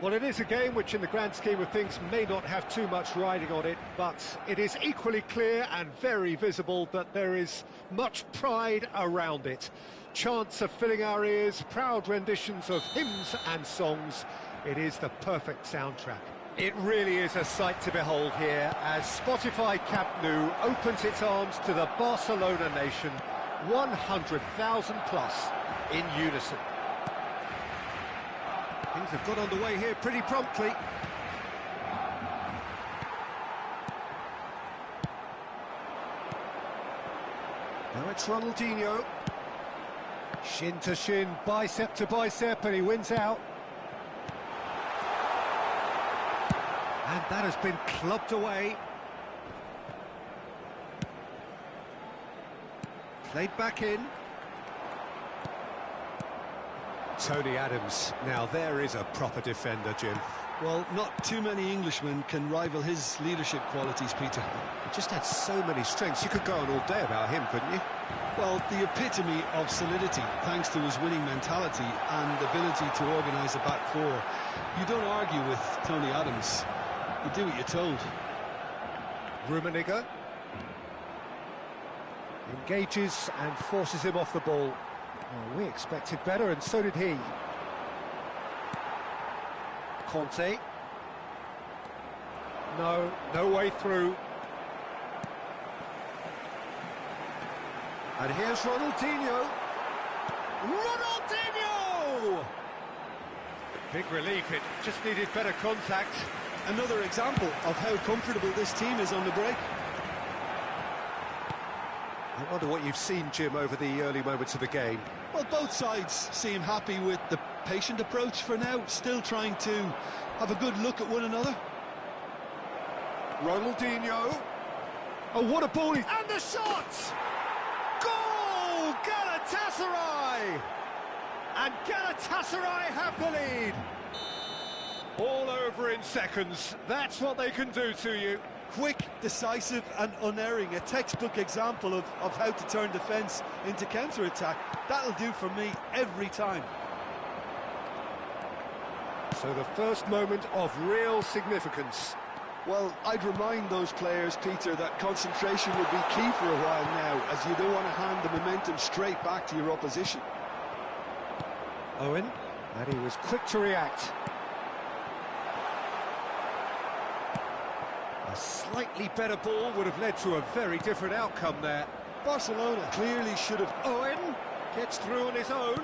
Well, it is a game which in the grand scheme of things may not have too much riding on it, but it is equally clear and very visible that there is much pride around it. Chants are filling our ears, proud renditions of hymns and songs. It is the perfect soundtrack. It really is a sight to behold here as Spotify Camp Nou opens its arms to the Barcelona nation, 100,000 plus in unison. Things have got underway here pretty promptly. Now it's Ronaldinho. Shin to shin, bicep to bicep, and he wins out. And that has been clubbed away. Played back in. Tony Adams. Now there is a proper defender, Jim. Well, not too many Englishmen can rival his leadership qualities, Peter. He just had so many strengths. You could go on all day about him, couldn't you? Well, the epitome of solidity, thanks to his winning mentality and ability to organise a back four. You don't argue with Tony Adams. You do what you're told. Rummenigge engages and forces him off the ball. Well, we expected better, and so did he. Conte. No way through. And here's Ronaldinho. Ronaldinho! Big relief, it just needed better contact. Another example of how comfortable this team is on the break. I wonder what you've seen, Jim, over the early moments of the game. Well, both sides seem happy with the patient approach for now, still trying to have a good look at one another. Ronaldinho. Oh, what a ball! And the shot! Goal! Galatasaray! And Galatasaray have the lead. All over in seconds. That's what they can do to you. Quick, decisive and unerring. A textbook example of how to turn defence into counter-attack. That'll do for me every time. So the first moment of real significance. Well, I'd remind those players, Peter, that concentration will be key for a while now, as you don't want to hand the momentum straight back to your opposition. Owen, and he was quick to react. A slightly better ball would have led to a very different outcome there. Barcelona clearly should have... Owen gets through on his own.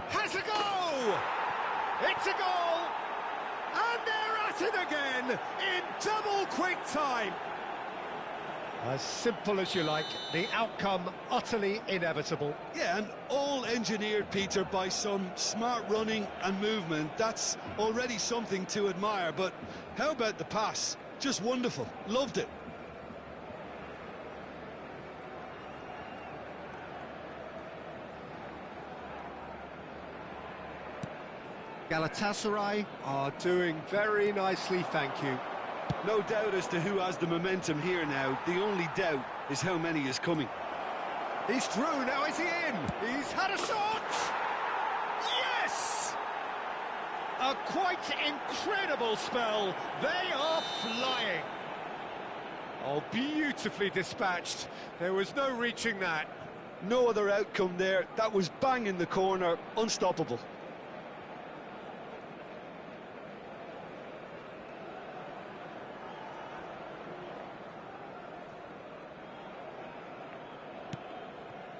Has a goal! It's a goal! And they're at it again in double quick time. As simple as you like, the outcome utterly inevitable. Yeah, and all engineered, Peter, by some smart running and movement. That's already something to admire, but how about the pass? Just wonderful. Loved it. Galatasaray are doing very nicely, thank you. No doubt as to who has the momentum here now. The only doubt is how many is coming. He's through, now is he in? He's had a shot! Yes! A quite incredible spell. They are flying. Oh, beautifully dispatched. There was no reaching that. No other outcome there. That was bang in the corner. Unstoppable.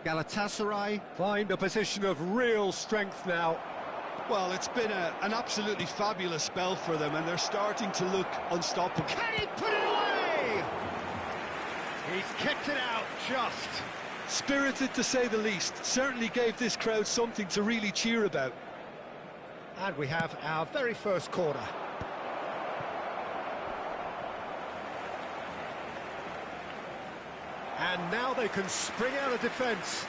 Galatasaray find a position of real strength now. Well, it's been an absolutely fabulous spell for them, and they're starting to look unstoppable. Can he put it away? He's kicked it out, just. Spirited, to say the least. Certainly gave this crowd something to really cheer about. And we have our very first corner. And now they can spring out of defence.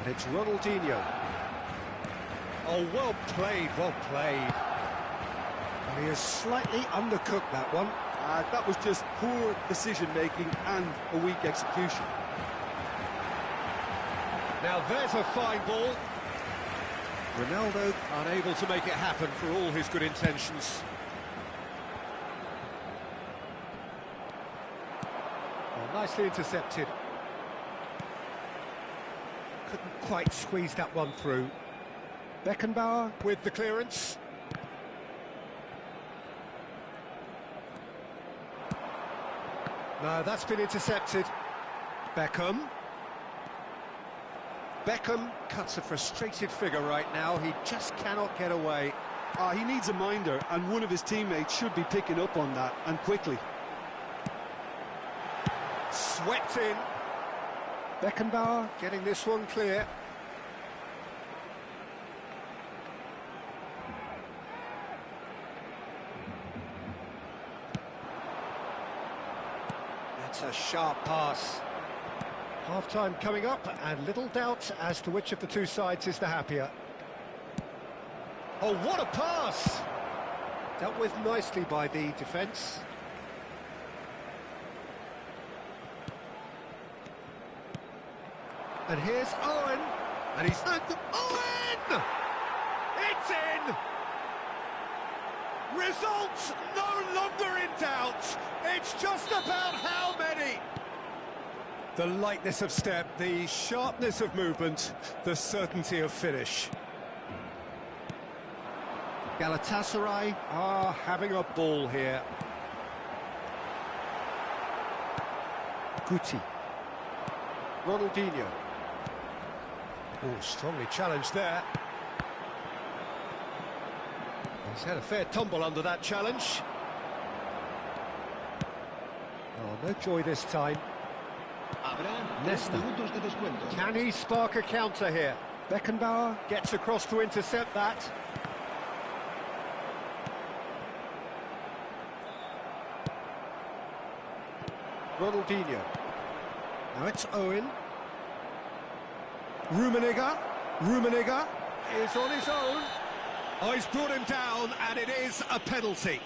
And it's Ronaldinho. Oh, well played, well played. And he has slightly undercooked that one. That was just poor decision-making and a weak execution. Now there's a fine ball. Ronaldo unable to make it happen for all his good intentions. Well, nicely intercepted. Couldn't quite squeeze that one through. Beckenbauer with the clearance. No, that's been intercepted. Beckham. Beckham cuts a frustrated figure right now. He just cannot get away. He needs a minder, and one of his teammates should be picking up on that, and quickly. Swept in. Beckenbauer getting this one clear. That's a sharp pass. Half-time coming up, and little doubt as to which of the two sides is the happier. Oh, what a pass! Dealt with nicely by the defence. And here's Owen, and he's... Owen! It's in! Results no longer in doubt. It's just about how many. The lightness of step, the sharpness of movement, the certainty of finish. Galatasaray are having a ball here. Guti. Ronaldinho. Oh, strongly challenged there. He's had a fair tumble under that challenge. Oh, no joy this time. Nesta. Can he spark a counter here? Beckenbauer gets across to intercept that. Ronaldinho. Now it's Owen. Rummenigge is on his own. Oh, he's brought him down, and it is a penalty.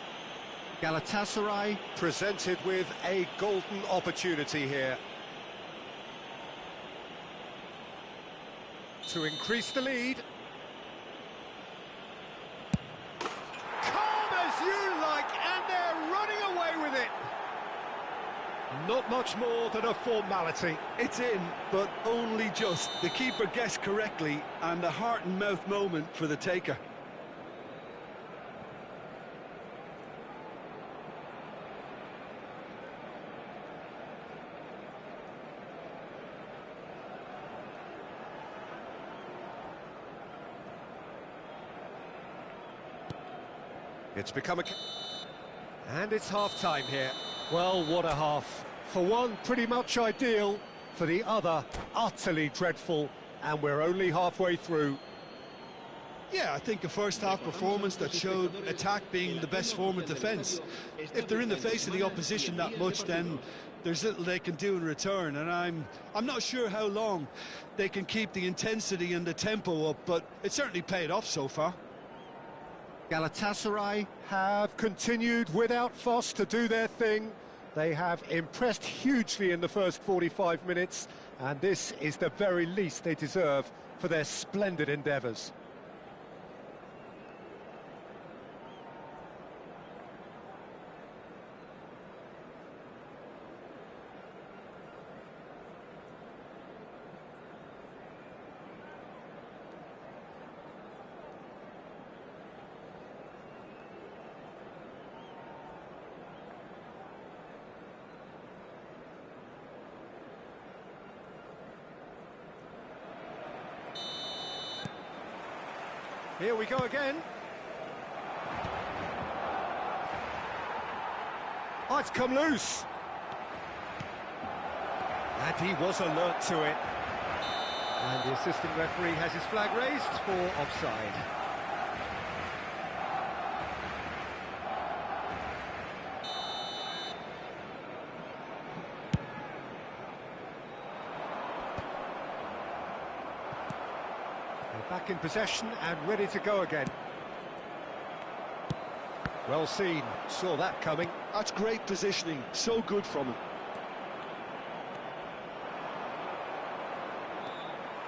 Galatasaray presented with a golden opportunity here to increase the lead. Calm as you like, and they're running away with it. Not much more than a formality. It's in, but only just. The keeper guessed correctly, and a heart-and-mouth moment for the taker. It's become a... And it's half-time here. Well, what a half. For one, pretty much ideal. For the other, utterly dreadful. And we're only halfway through. Yeah, I think a first-half performance that showed attack being the best form of defence. If they're in the face of the opposition that much, then there's little they can do in return. And I'm not sure how long they can keep the intensity and the tempo up, but it certainly paid off so far. Galatasaray have continued without fuss to do their thing. They have impressed hugely in the first 45 minutes, and this is the very least they deserve for their splendid endeavours. Here we go again. Oh, it's come loose. And he was alert to it. And the assistant referee has his flag raised for offside. Back in possession and ready to go again. Well seen, saw that coming. That's great positioning, so good from him.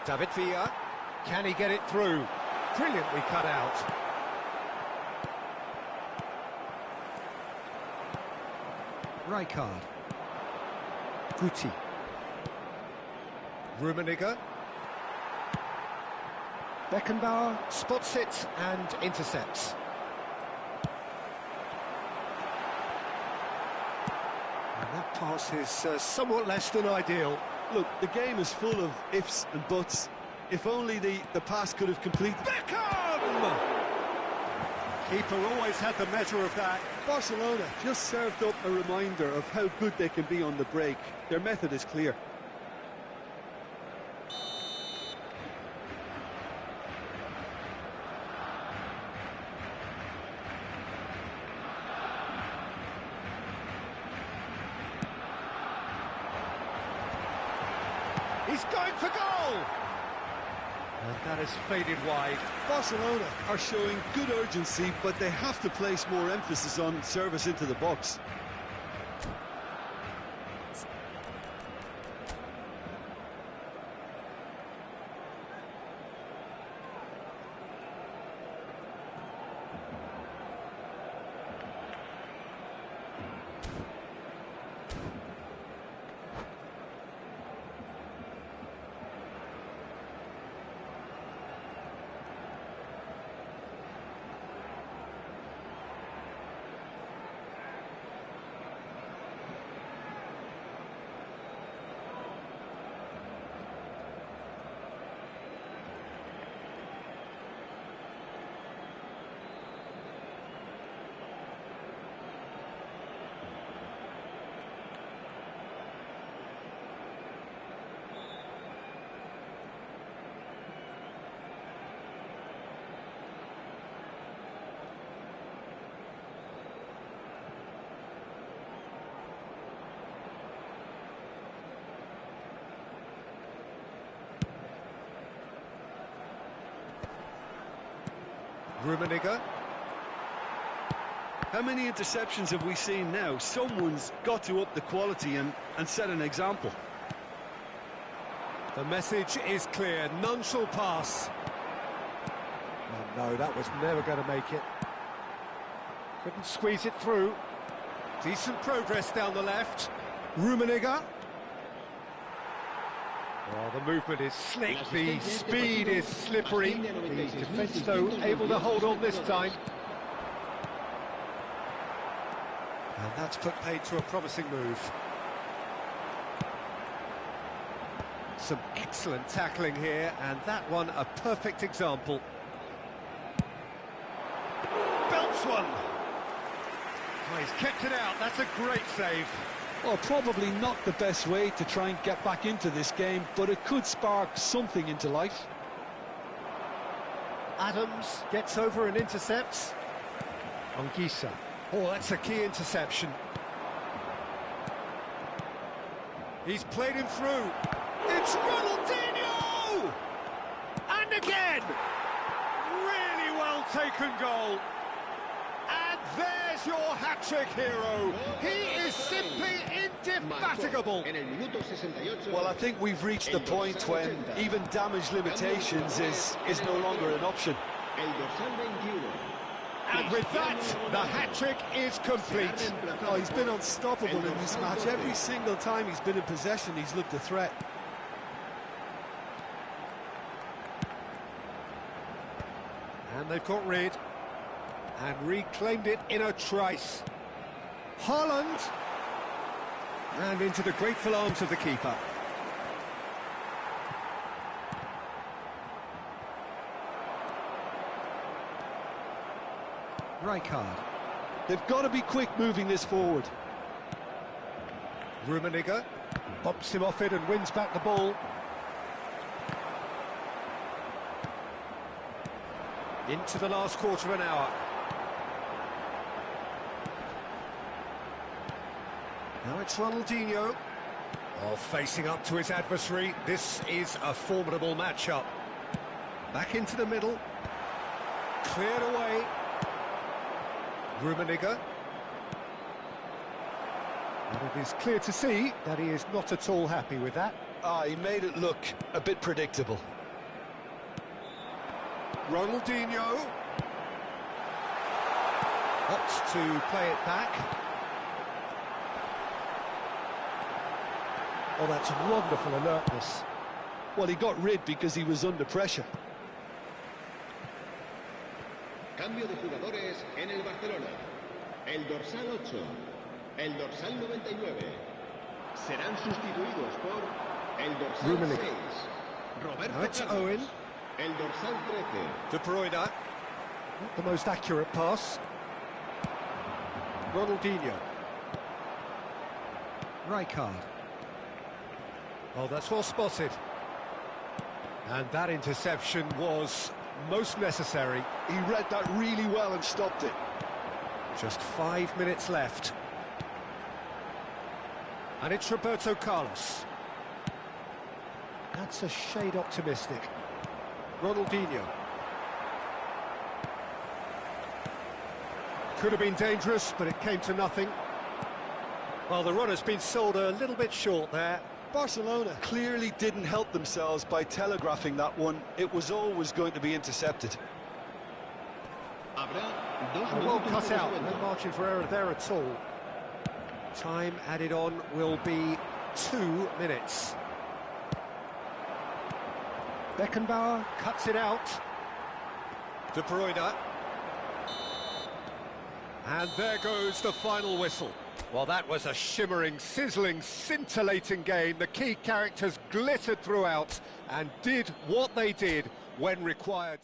David Villa, can he get it through? Brilliantly cut out. Rijkaard. Guti. Rummenigge. Beckenbauer spots it and intercepts. And that pass is somewhat less than ideal. Look, the game is full of ifs and buts. If only the pass could have completed... Beckham! Keeper always had the measure of that. Barcelona just served up a reminder of how good they can be on the break. Their method is clear. He's going for goal! And that is faded wide. Barcelona are showing good urgency, but they have to place more emphasis on service into the box. Rummenigge. How many interceptions have we seen now? Someone's got to up the quality and set an example. The message is clear, none shall pass. Oh, no, that was never going to make it. Couldn't squeeze it through. Decent progress down the left. Rummenigge. Well, the movement is slick, the speed is slippery. The defence, though, able to hold on this time. And that's put paid to a promising move. Some excellent tackling here, and that one a perfect example. Belts one! Oh, he's kept it out, that's a great save. Well, probably not the best way to try and get back into this game, but it could spark something into life. Adams gets over and intercepts. Anguissa. Oh, that's a key interception. He's played him through. It's Ronaldinho! And again! Really well taken goal. And there's your hat-trick hero. He is simply indefatigable. Well, I think we've reached the point when even damage limitations is no longer an option. And with that, the hat-trick is complete. Oh, he's been unstoppable in this match. Every single time he's been in possession, he's looked a threat. And they've got rid and reclaimed it in a trice. Haaland! And into the grateful arms of the keeper. Rijkaard. They've got to be quick moving this forward. Rummenigge bumps him off it and wins back the ball. Into the last quarter of an hour. Now it's Ronaldinho. Oh, facing up to his adversary. This is a formidable matchup. Back into the middle. Cleared away. Rummenigge. And it is clear to see that he is not at all happy with that. He made it look a bit predictable. Ronaldinho. Opts to play it back. Oh, that's wonderful alertness. Well, he got rid because he was under pressure. Cambio de jugadores en el Barcelona. El dorsal 8, el dorsal 99. Serán sustituidos por el dorsal Rummenigge. 6, Roberto Now it's Carlos. Owen. El dorsal 13. De Bruyne. Not the most accurate pass. Ronaldinho. Rijkaard. Oh, that's well spotted. And that interception was most necessary. He read that really well and stopped it. Just 5 minutes left. And it's Roberto Carlos. That's a shade optimistic. Ronaldinho. Could have been dangerous, but it came to nothing. Well, the run has been sold a little bit short there. Barcelona clearly didn't help themselves by telegraphing that one. It was always going to be intercepted. Habrá dos Well minutos cut de out, descuento. no margin for error there at all. Time added on will be 2 minutes. Beckenbauer cuts it out. De Bruyne. And there goes the final whistle. Well, that was a shimmering, sizzling, scintillating game. The key characters glittered throughout and did what they did when required.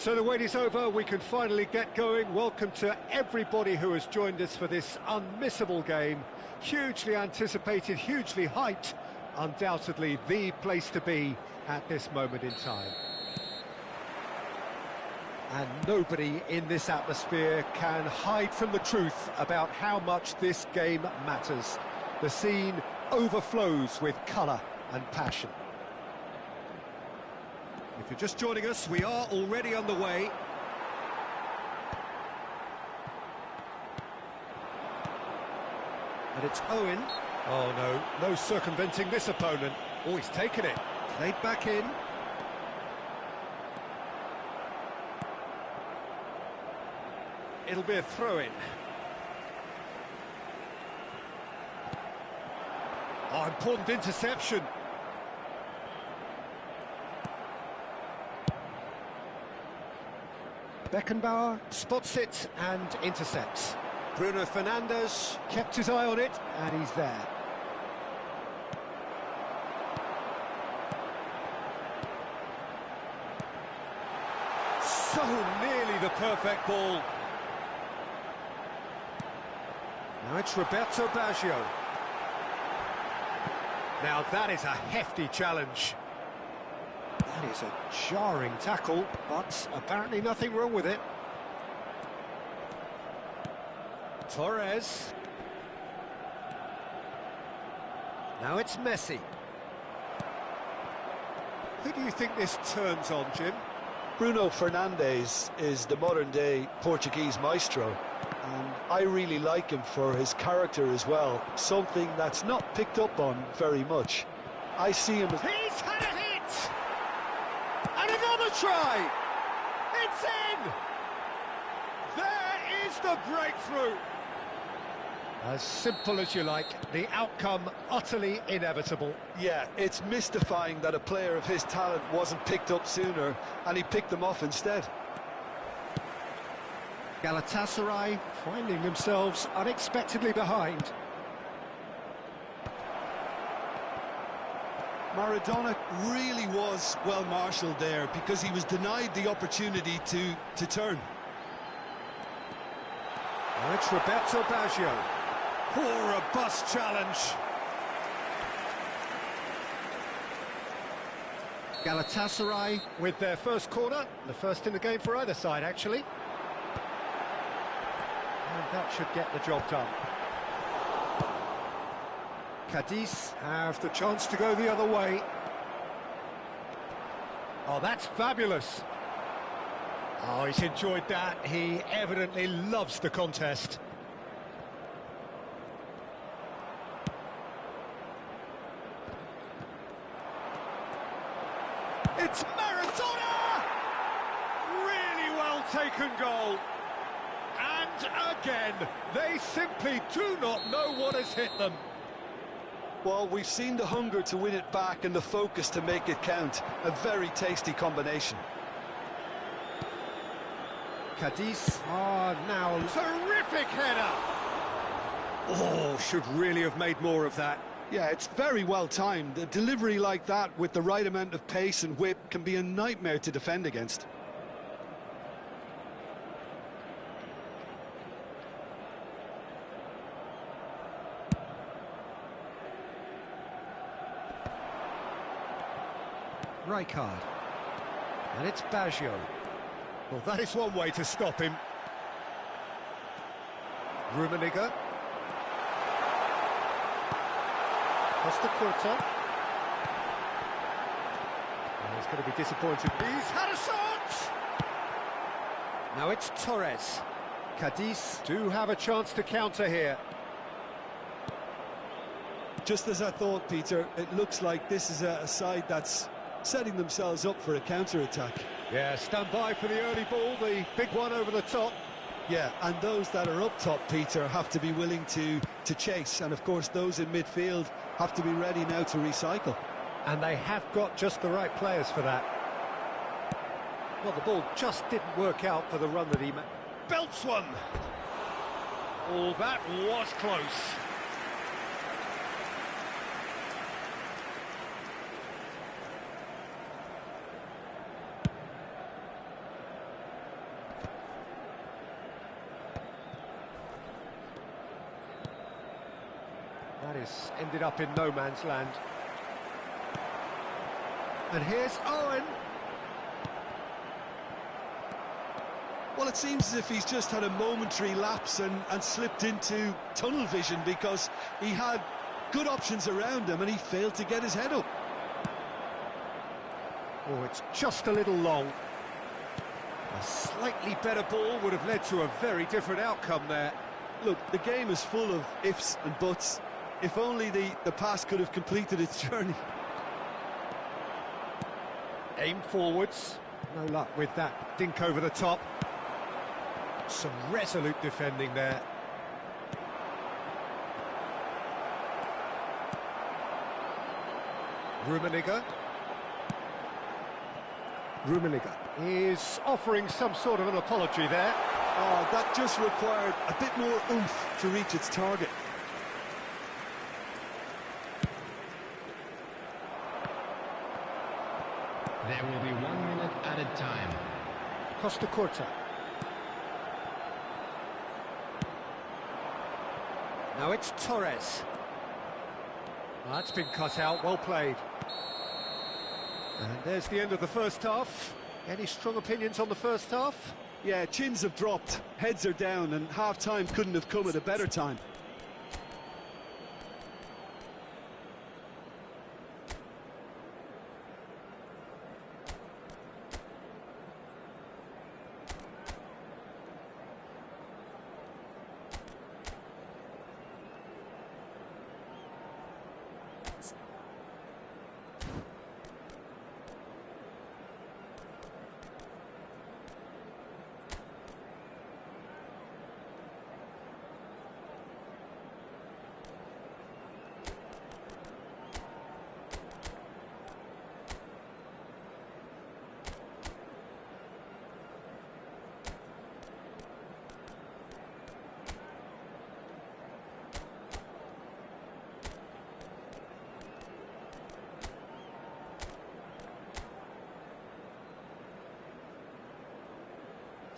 So the wait is over, we can finally get going. Welcome to everybody who has joined us for this unmissable game. Hugely anticipated, hugely hyped, undoubtedly the place to be at this moment in time. And nobody in this atmosphere can hide from the truth about how much this game matters. The scene overflows with colour and passion. If you're just joining us, we are already underway. And it's Owen. Oh no, no circumventing this opponent. Oh, he's taken it. Played back in. It'll be a throw-in. Oh, important interception. Beckenbauer spots it and intercepts. Bruno Fernandes kept his eye on it, and he's there. So nearly the perfect ball. Now it's Roberto Baggio. Now that is a hefty challenge. That is a jarring tackle, but apparently nothing wrong with it. Torres. Now it's Messi. Who do you think this turns on, Jim? Bruno Fernandes is the modern-day Portuguese maestro, and I really like him for his character as well, something that's not picked up on very much. I see him as... He's had a hit! And another try! It's in! There is the breakthrough! As simple as you like, the outcome utterly inevitable. Yeah, it's mystifying that a player of his talent wasn't picked up sooner, and he picked them off instead. Galatasaray finding themselves unexpectedly behind. Maradona really was well marshalled there because he was denied the opportunity to turn. Now it's Roberto Baggio. Poor robust challenge. Galatasaray with their first corner, the first in the game for either side actually. And that should get the job done. Cadiz have the chance to go the other way. Oh, that's fabulous. Oh, he's enjoyed that. He evidently loves the contest. It's Maradona! Really well taken goal. And again, they simply do not know what has hit them. Well, we've seen the hunger to win it back and the focus to make it count. A very tasty combination. Cadiz are now... Terrific header! Oh, should really have made more of that. Yeah, it's very well timed. A delivery like that with the right amount of pace and whip can be a nightmare to defend against. Rijkaard. And it's Baggio. Well, that is one way to stop him. Rummenigge. Costa Curta. Oh, he's going to be disappointed. He's had a shot! Now it's Torres. Cadiz do have a chance to counter here. Just as I thought, Peter, it looks like this is a side that's setting themselves up for a counter-attack. Yeah, stand by for the early ball, the big one over the top. Yeah, and those that are up top, Peter, have to be willing to chase, and of course those in midfield have to be ready now to recycle. And they have got just the right players for that. Well, the ball just didn't work out for the run that he made. Belts one! Oh, that was close. That is ended up in no man's land. And here's Owen. Well, it seems as if he's just had a momentary lapse and slipped into tunnel vision, because he had good options around him and he failed to get his head up. Oh, it's just a little long. A slightly better ball would have led to a very different outcome there. Look, the game is full of ifs and buts. If only the pass could have completed its journey. Aim forwards. No luck with that dink over the top. Some resolute defending there. Rummenigge is offering some sort of an apology there. Oh, that just required a bit more oomph to reach its target. There will be 1 minute added time. Costa Curta. Now it's Torres. That's been cut out, well played. And there's the end of the first half. Any strong opinions on the first half? Yeah, chins have dropped, heads are down, and half-time couldn't have come at a better time.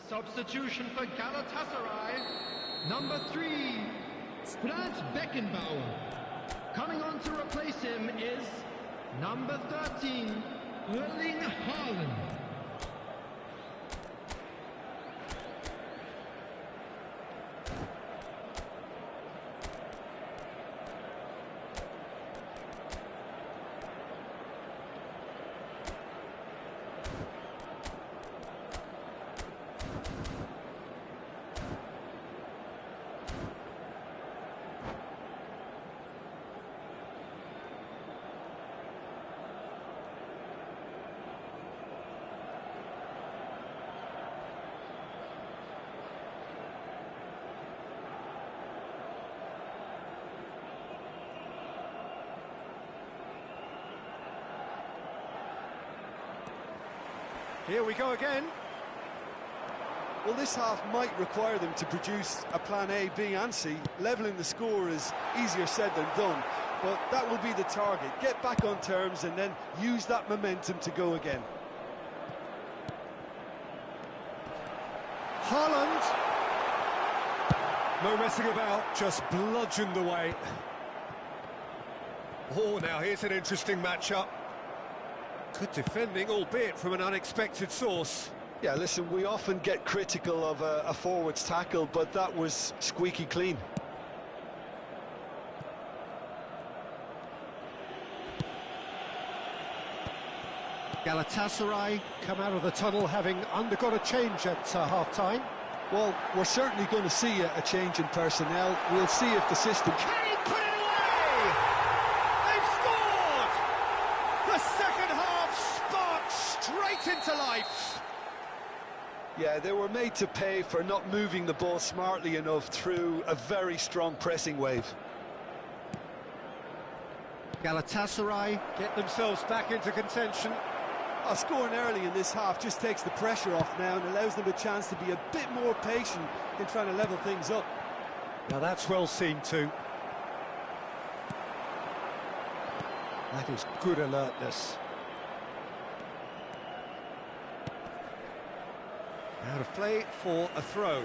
Substitution for Galatasaray, number 3, Franz Beckenbauer. Coming on to replace him is number 13, Erling Haaland. Here we go again. Well, this half might require them to produce a plan A, B and C. Levelling the score is easier said than done, but that will be the target. Get back on terms and then use that momentum to go again. Haaland. No messing about, just bludgeoned away. Oh, now here's an interesting matchup. Good defending, albeit from an unexpected source. Yeah, listen, we often get critical of a forward's tackle, but that was squeaky clean. Galatasaray come out of the tunnel having undergone a change at half-time. Well, we're certainly going to see a change in personnel. We'll see if the system... Can he put it away? They've scored! The second half sparked straight into life. Yeah, they were made to pay for not moving the ball smartly enough through a very strong pressing wave. Galatasaray get themselves back into contention. Scoring early in this half just takes the pressure off now and allows them a chance to be a bit more patient in trying to level things up. Now that's well seen too. That is good alertness. Out of play for a throw.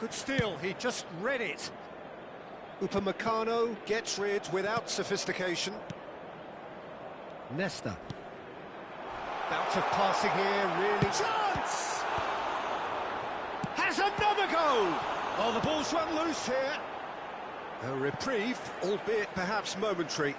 Good steal, he just read it. Upamecano gets rid without sophistication. Nesta. Bout of passing here, really. Chance! Has another go! Oh, the ball's run loose here. A reprieve, albeit perhaps momentary.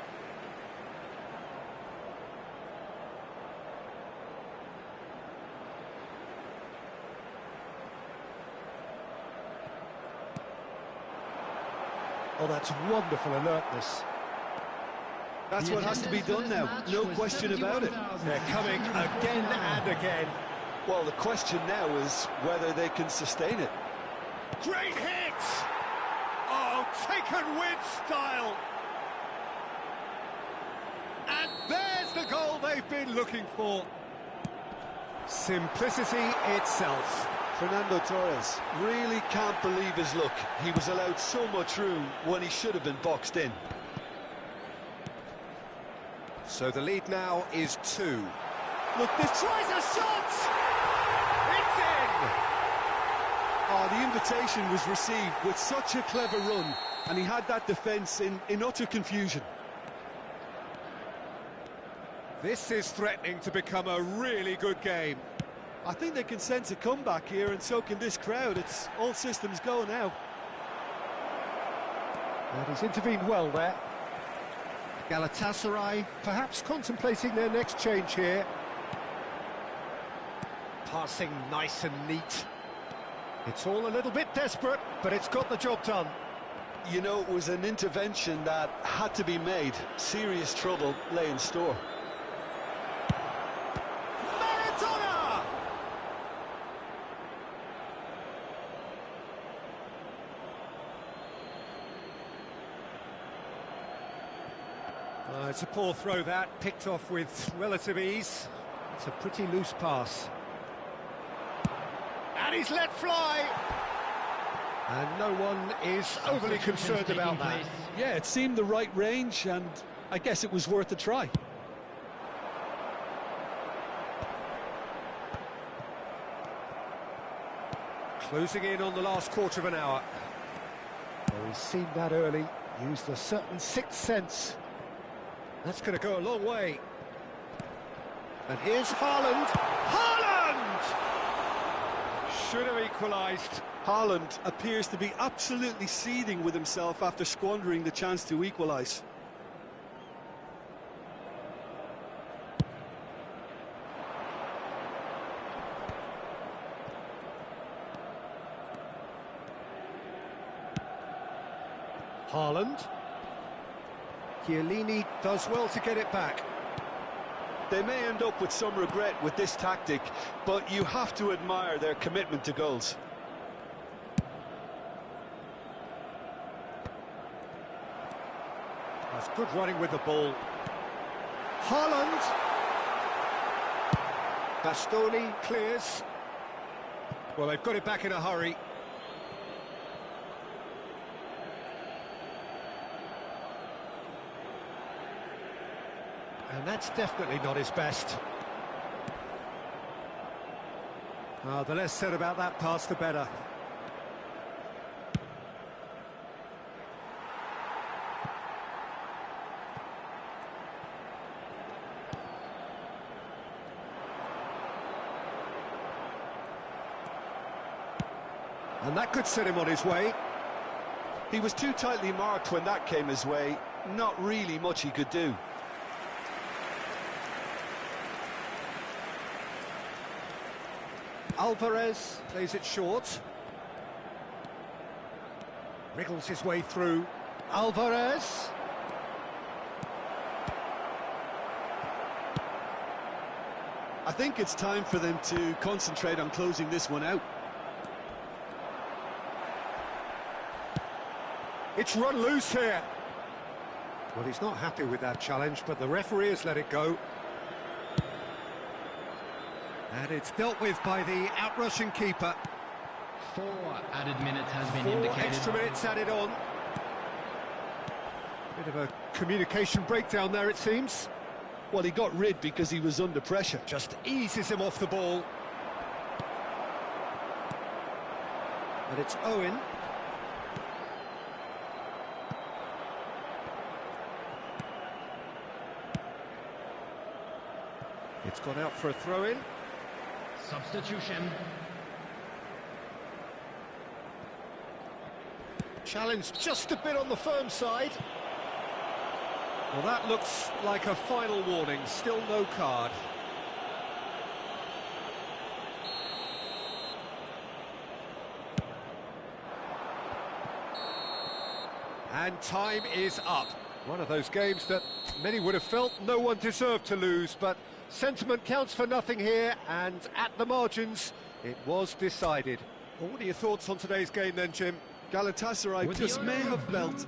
Oh, that's wonderful alertness. That's what has to be done now, no question about it. They're coming again and again. Well, the question now is whether they can sustain it. Great hit! Oh, taken with style. And there's the goal they've been looking for. Simplicity itself. Fernando Torres really can't believe his luck. He was allowed so much room when he should have been boxed in. So the lead now is 2. Look, this Tries a shot! It's in! Oh, the invitation was received with such a clever run, and he had that defence in utter confusion. This is threatening to become a really good game. I think they can sense a comeback here, and so can this crowd. It's all systems go now. And he's intervened well there. Galatasaray perhaps contemplating their next change here. Passing nice and neat. It's all a little bit desperate, but it's got the job done. You know, it was an intervention that had to be made. Serious trouble lay in store. Maradona! It's a poor throw that, picked off with relative ease. It's a pretty loose pass. And he's let fly! And no one is overly concerned about that. Yeah, it seemed the right range, and I guess it was worth a try. Closing in on the last quarter of an hour. Well, he's seen that early, used a certain sixth sense. That's going to go a long way. And here's Haaland. Haaland! Should have equalised. Haaland appears to be absolutely seething with himself after squandering the chance to equalise. Haaland. Chiellini does well to get it back. They may end up with some regret with this tactic, but you have to admire their commitment to goals. That's good running with the ball. Haaland. Bastoni clears. Well, they've got it back in a hurry. And that's definitely not his best. The less said about that pass, the better. And that could set him on his way. He was too tightly marked when that came his way. Not really much he could do. Alvarez plays it short. Wriggles his way through. Alvarez. I think it's time for them to concentrate on closing this one out. It's run loose here. Well, he's not happy with that challenge, but the referee has let it go. And it's dealt with by the outrushing keeper. 4 added minutes has been 4 indicated. extra minutes added on. Bit of a communication breakdown there, it seems. Well, he got rid because he was under pressure. Just eases him off the ball. And it's Owen. It's gone out for a throw-in. Substitution. Challenge just a bit on the firm side. Well, that looks like a final warning. Still no card. And time is up. One of those games that many would have felt no one deserved to lose, but sentiment counts for nothing here, and at the margins, it was decided. Well, what are your thoughts on today's game then, Jim? Galatasaray just may have felt...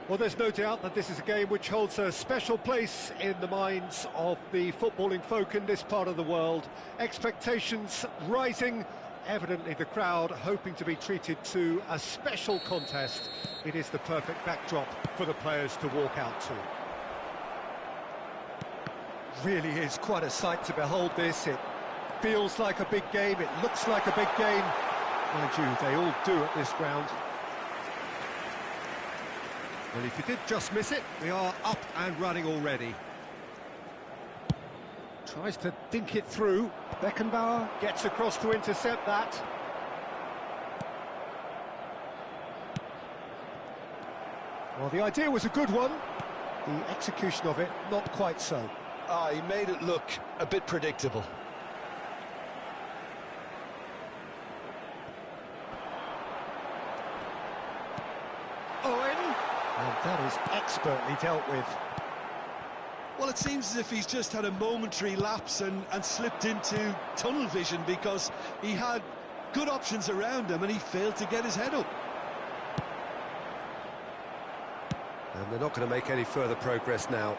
Well, there's no doubt that this is a game which holds a special place in the minds of the footballing folk in this part of the world. Expectations rising, evidently the crowd hoping to be treated to a special contest. It is the perfect backdrop for the players to walk out to. Really is quite a sight to behold this. It feels like a big game, it looks like a big game. Mind you, they all do at this ground. Well, if you did just miss it, we are up and running already. Tries to dink it through. Beckenbauer gets across to intercept that. Well, the idea was a good one. The execution of it, not quite so. He made it look a bit predictable. And that is expertly dealt with. Well, it seems as if he's just had a momentary lapse and slipped into tunnel vision, because he had good options around him and he failed to get his head up. And they're not going to make any further progress now.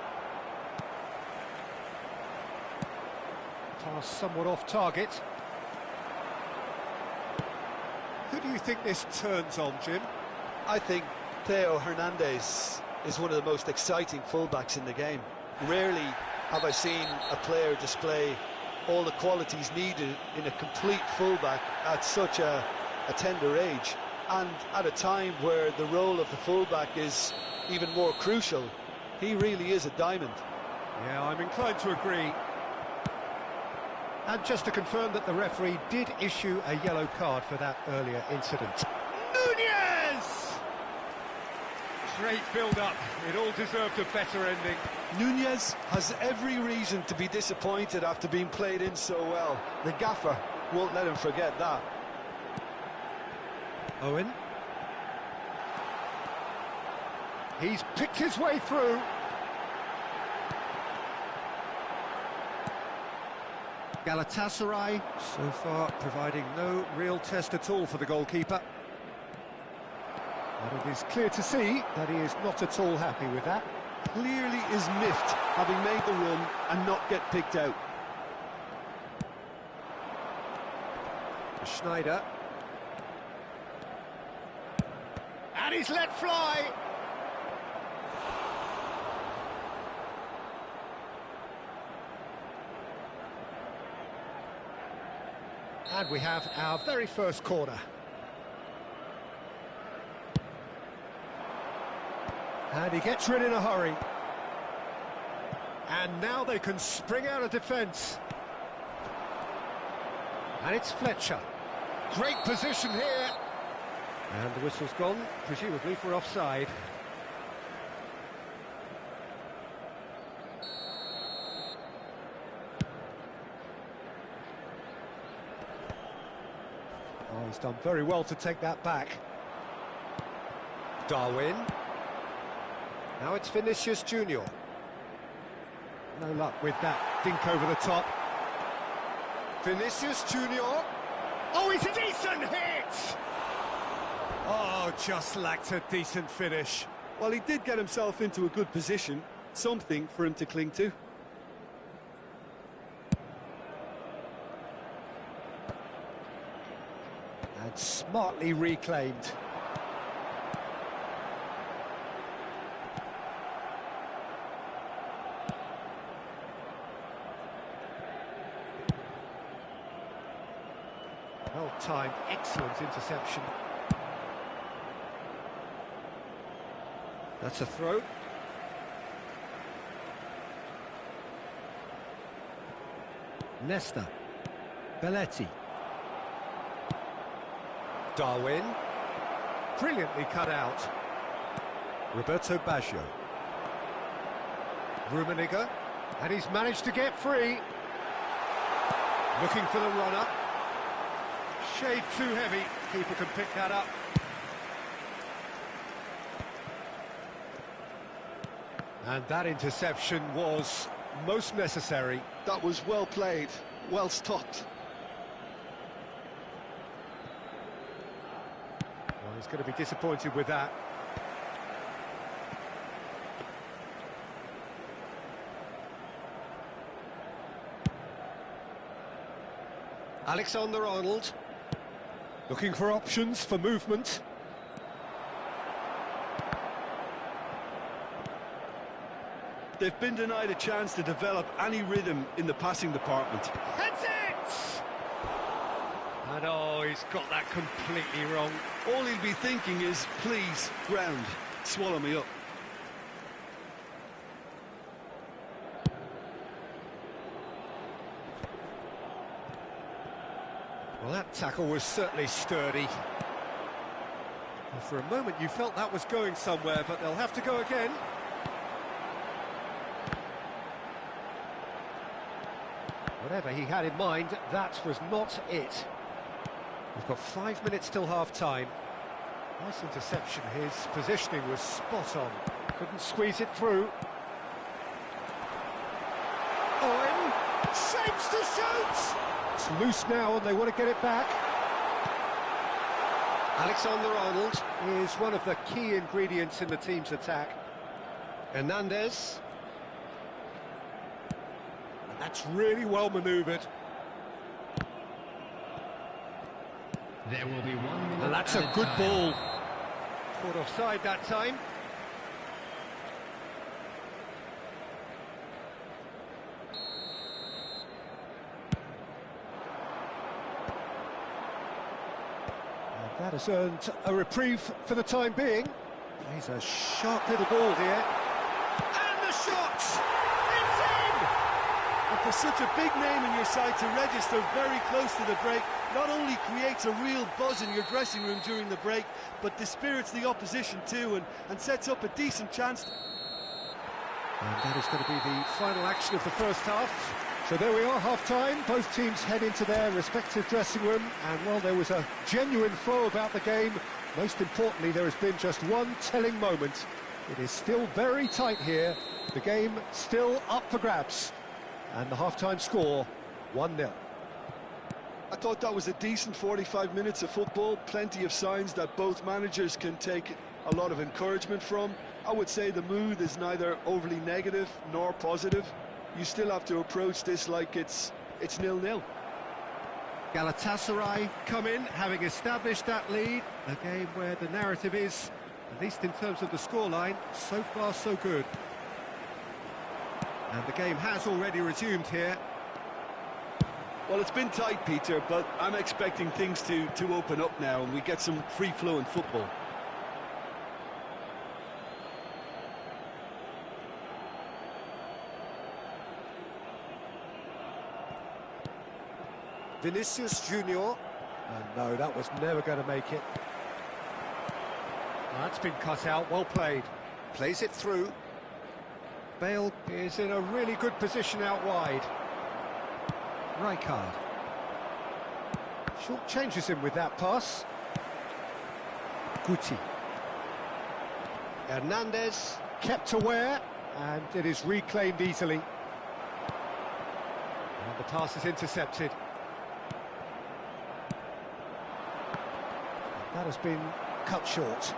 Pass somewhat off target. Who do you think this turns on, Jim? I think Theo Hernandez is one of the most exciting fullbacks in the game. Rarely have I seen a player display all the qualities needed in a complete fullback at such a tender age, and at a time where the role of the fullback is even more crucial. He really is a diamond. Yeah, I'm inclined to agree. And just to confirm that the referee did issue a yellow card for that earlier incident. Nunez! Great build-up. It all deserved a better ending. Nunez has every reason to be disappointed after being played in so well. The gaffer won't let him forget that. Owen. He's picked his way through. Galatasaray, so far, providing no real test at all for the goalkeeper. But it is clear to see that he is not at all happy with that. Clearly is miffed, having made the run and not get picked out. Schneider. And he's let fly! And we have our very first corner. And he gets rid in a hurry. And now they can spring out of defence. And it's Fletcher. Great position here. And the whistle's gone, presumably for offside. Oh, he's done very well to take that back. Darwin. Now it's Vinicius Junior. No luck with that dink over the top. Vinicius Junior. Oh, it's a decent hit! Oh, just lacked a decent finish. Well, he did get himself into a good position, something for him to cling to. And smartly reclaimed. Well-timed, excellent interception. That's a throw. Nesta. Belletti. Darwin. Brilliantly cut out. Roberto Baggio. Rummenigge. And he's managed to get free. Looking for the runner. Shade too heavy. Keeper can pick that up. And that interception was most necessary. That was well played, well stopped. Well, he's going to be disappointed with that. Alexander-Arnold. Looking for options for movement. They've been denied a chance to develop any rhythm in the passing department. Heads it! And oh, he's got that completely wrong. All he'll be thinking is, please, ground, swallow me up. Well, that tackle was certainly sturdy. Well, for a moment you felt that was going somewhere, but they'll have to go again. Whatever he had in mind, that was not it. We've got 5 minutes till half-time. Nice interception. His positioning was spot on. Couldn't squeeze it through. Owen shapes to shoot! It's loose now and they want to get it back. Alexander-Arnold is one of the key ingredients in the team's attack. Hernandez. And that's really well manoeuvred. There will be 1 minute. And that's a good ball. Caught offside that time. That has earned a reprieve for the time being. Plays a sharp little ball here. And the shot! It's in! A For such a big name in your side to register very close to the break, not only creates a real buzz in your dressing room during the break, but dispirits the opposition too, and sets up a decent chance. And that is going to be the final action of the first half. So there we are, half-time. Both teams head into their respective dressing room, and while there was a genuine flow about the game, most importantly, there has been just one telling moment. It is still very tight here. The game still up for grabs. And the half-time score, 1-0. I thought that was a decent 45 minutes of football. Plenty of signs that both managers can take a lot of encouragement from. I would say the mood is neither overly negative nor positive. You still have to approach this like it's 0-0. Galatasaray come in, having established that lead. A game where the narrative is, at least in terms of the scoreline, so far so good. And the game has already resumed here. Well, it's been tight, Peter, but I'm expecting things to open up now and we get some free-flowing football. Vinicius Junior. And no, that was never going to make it. That's been cut out, well played. Plays it through. Bale is in a really good position out wide. Rijkaard. Short changes him with that pass. Guti. Hernandez kept aware, and it is reclaimed easily. And the pass is intercepted. That has been cut short.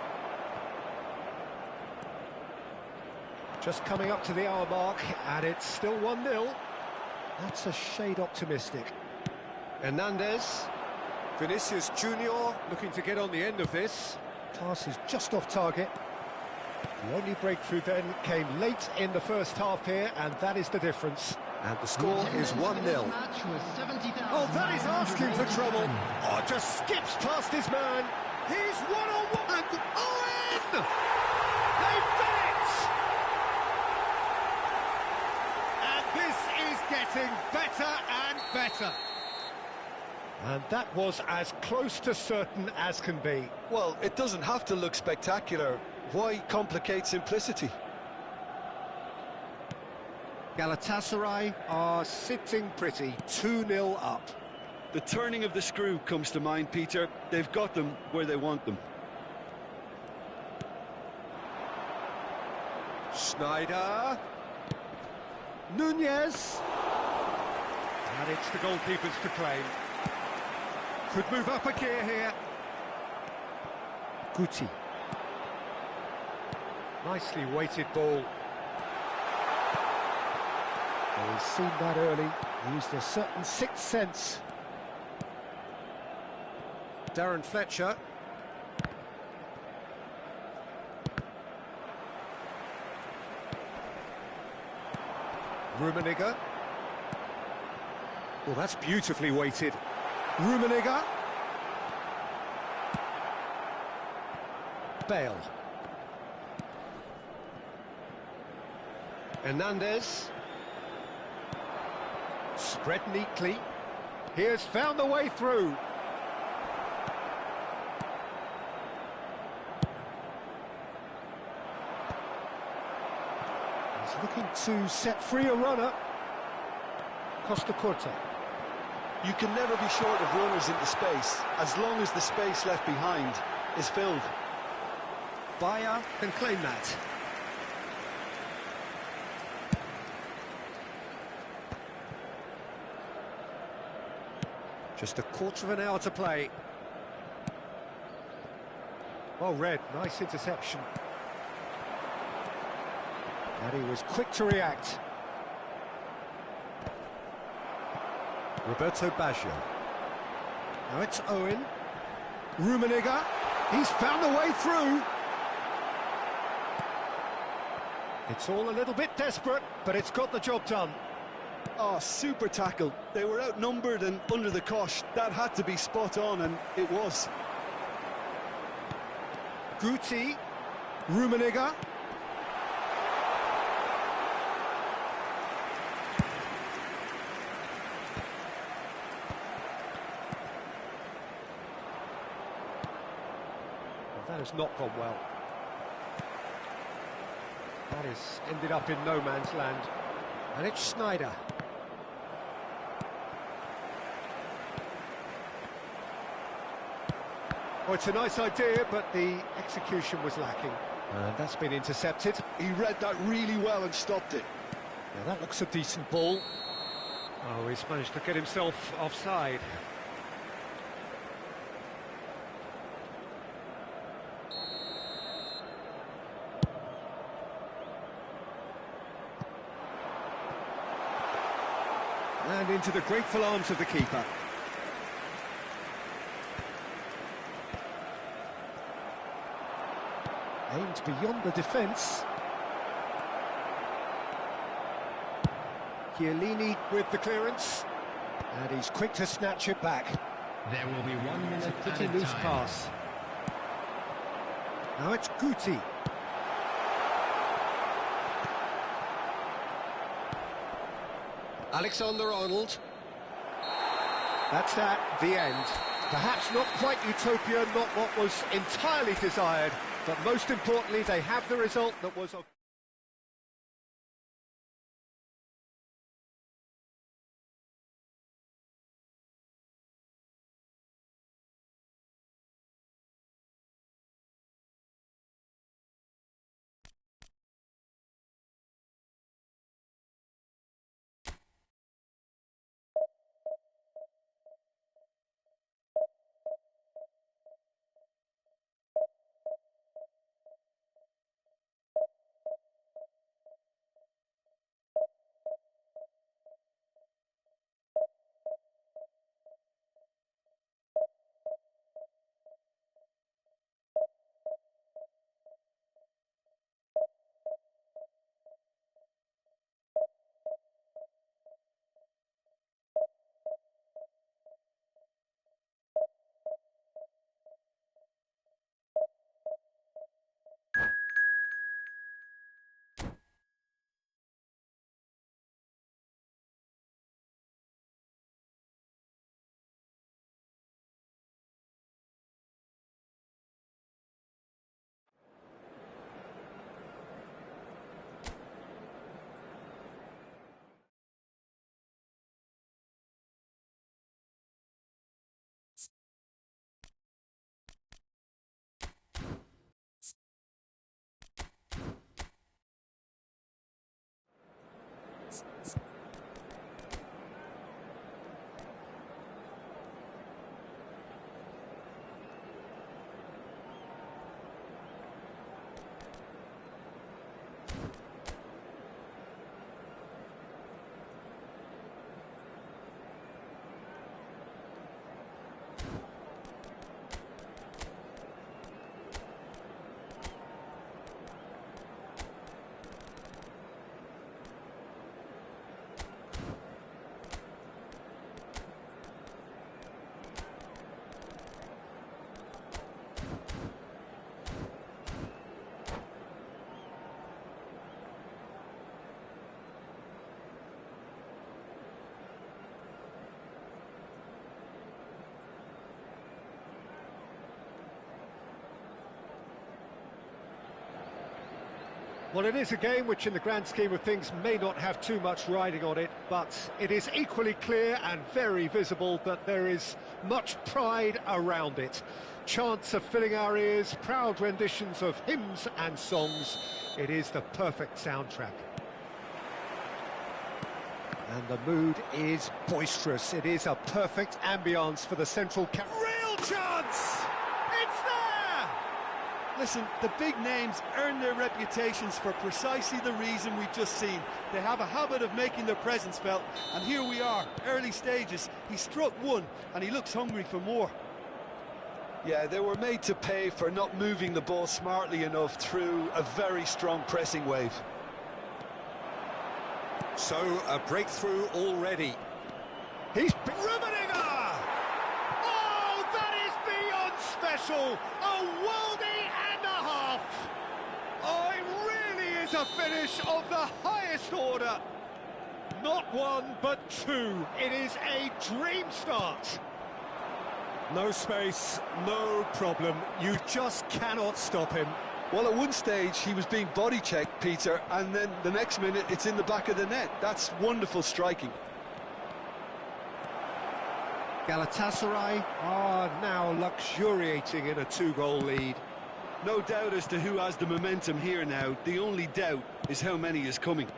Just coming up to the hour mark, and it's still 1-0. That's a shade optimistic. Hernandez. Vinicius Junior looking to get on the end of this. Pass is just off target. The only breakthrough then came late in the first half here, and that is the difference. And the score is 1-0. Oh, that is asking for trouble. Oh, just skips past his man. He's one-on-one. Owen! They've done it! And this is getting better and better. And that was as close to certain as can be. Well, it doesn't have to look spectacular. Why complicate simplicity? Galatasaray are sitting pretty, 2-0 up. The turning of the screw comes to mind, Peter. They've got them where they want them. Schneider. Nunez. And it's the goalkeepers to claim. Could move up a gear here. Guti. Nicely weighted ball. Well, he's seen that early. Used a certain sixth sense. Darren Fletcher. Rummenigge. Well, that's beautifully weighted. Rummenigge. Bale. Hernandez. Spread neatly. He has found the way through. He's looking to set free a runner. Costa Curta. You can never be short of runners into space, as long as the space left behind is filled. Bayer can claim that. Just a quarter of an hour to play. Well read, nice interception. And he was quick to react. Roberto Baggio. Now it's Owen. Rummenigge. He's found the way through. It's all a little bit desperate, but it's got the job done. Oh, super tackle. They were outnumbered and under the cosh. That had to be spot on, and it was. Guti. Rummenigge. That has not gone well. That has ended up in no man's land. And it's Snyder. Well, it's a nice idea, but the execution was lacking. And that's been intercepted. He read that really well and stopped it. Yeah, that looks a decent ball. Oh, he's managed to get himself offside. And into the grateful arms of the keeper. Aimed beyond the defence. Chiellini with the clearance. And he's quick to snatch it back. There will be 1 minute Pretty added loose time. pass. Now it's Guti. Alexander-Arnold. That's that, the end. Perhaps not quite utopia, not what was entirely desired, but most importantly, they have the result that was... Well, it is a game which in the grand scheme of things may not have too much riding on it, but it is equally clear and very visible that there is much pride around it. Chants of filling our ears, proud renditions of hymns and songs. It is the perfect soundtrack. And the mood is boisterous. It is a perfect ambience for the central camp. Real chance! It's there! Listen, the big names earn their reputations for precisely the reason we've just seen. They have a habit of making their presence felt, and here we are, early stages. He struck one, and he looks hungry for more. Yeah, they were made to pay for not moving the ball smartly enough through a very strong pressing wave. So, a breakthrough already. He's... Rummenigge! Oh, that is beyond special! A worldie and a half! Oh, it really is a finish of the highest order. Not one, but two. It is a dream start. No space, no problem. You just cannot stop him. Well, at one stage, he was being body-checked, Peter, and then the next minute, it's in the back of the net. That's wonderful striking. Galatasaray are now luxuriating in a two-goal lead. No doubt as to who has the momentum here now. The only doubt is how many is coming.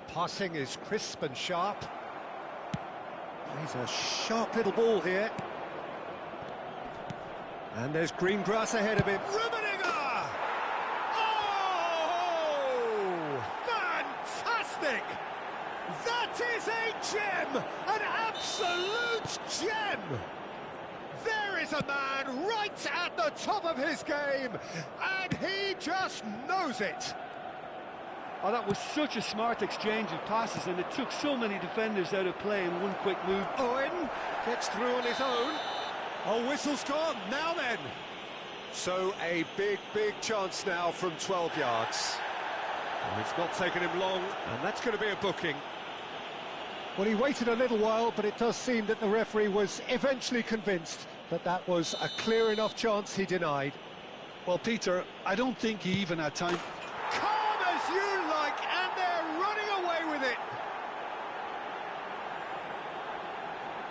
Passing is crisp and sharp. Plays a sharp little ball here. And there's green grass ahead of him. Rummenigge! Oh! Fantastic! That is a gem! An absolute gem! There is a man right at the top of his game, and he just knows it. Oh, that was such a smart exchange of passes, and it took so many defenders out of play in one quick move. Owen gets through on his own. Oh, whistle's gone, now then. So a big chance now from 12 yards. And it's not taken him long, and that's going to be a booking. Well, he waited a little while, but it does seem that the referee was eventually convinced that that was a clear enough chance he denied. Well, Peter, I don't think he even had time. Calm as you like, and they're running away with it.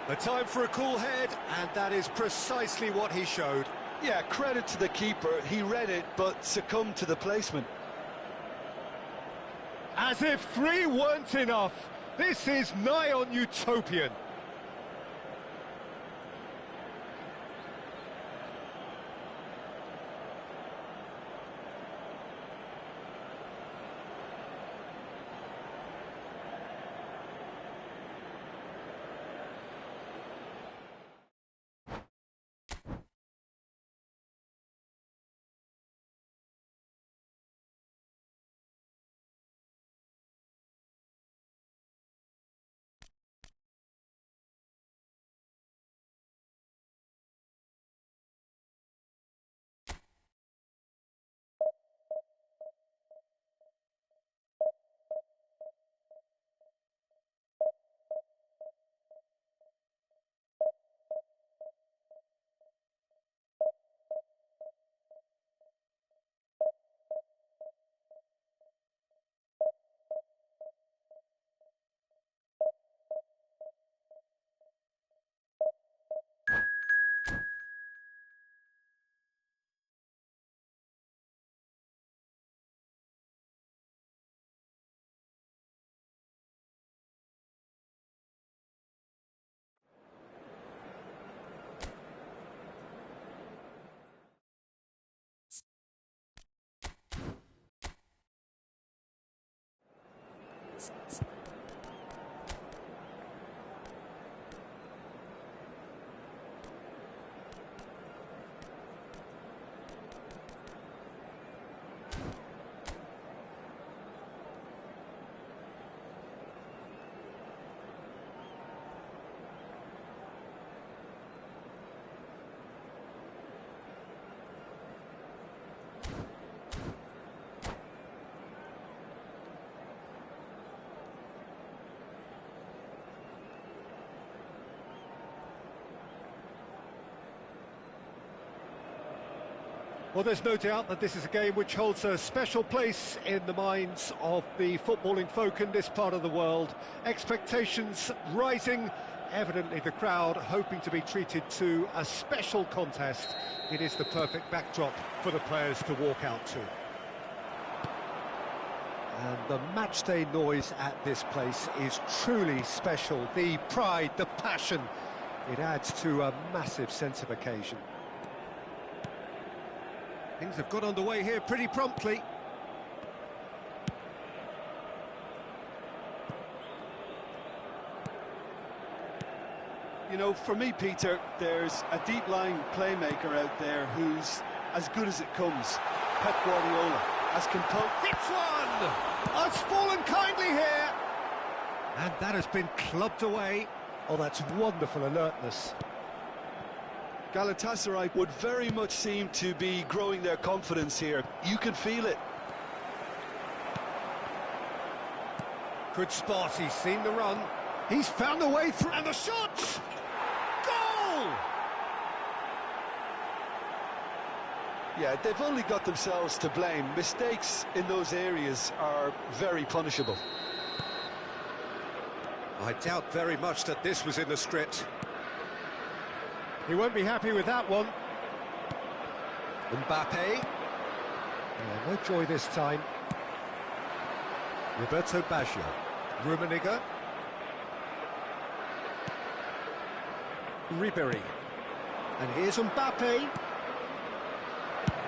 The time for a cool head, and that is precisely what he showed. Yeah, credit to the keeper. He read it, but succumbed to the placement. As if 3 weren't enough. This is nigh on utopian. Well, there's no doubt that this is a game which holds a special place in the minds of the footballing folk in this part of the world. Expectations rising, evidently the crowd hoping to be treated to a special contest. It is the perfect backdrop for the players to walk out to. And the matchday noise at this place is truly special. The pride, the passion, it adds to a massive sense of occasion. Things have got underway here pretty promptly. You know, for me, Peter, there's a deep-lying playmaker out there who's as good as it comes. Pep Guardiola, as composed. Hits one! Has fallen kindly here. And that has been clubbed away. Oh, that's wonderful alertness. Galatasaray would very much seem to be growing their confidence here. You can feel it. Good spot, he's seen the run. He's found a way through, and the shot! Goal! Yeah, they've only got themselves to blame. Mistakes in those areas are very punishable. I doubt very much that this was in the script. He won't be happy with that one. Mbappe. Yeah, no joy this time. Roberto Baggio. Rummenigge. Ribéry. And here's Mbappe.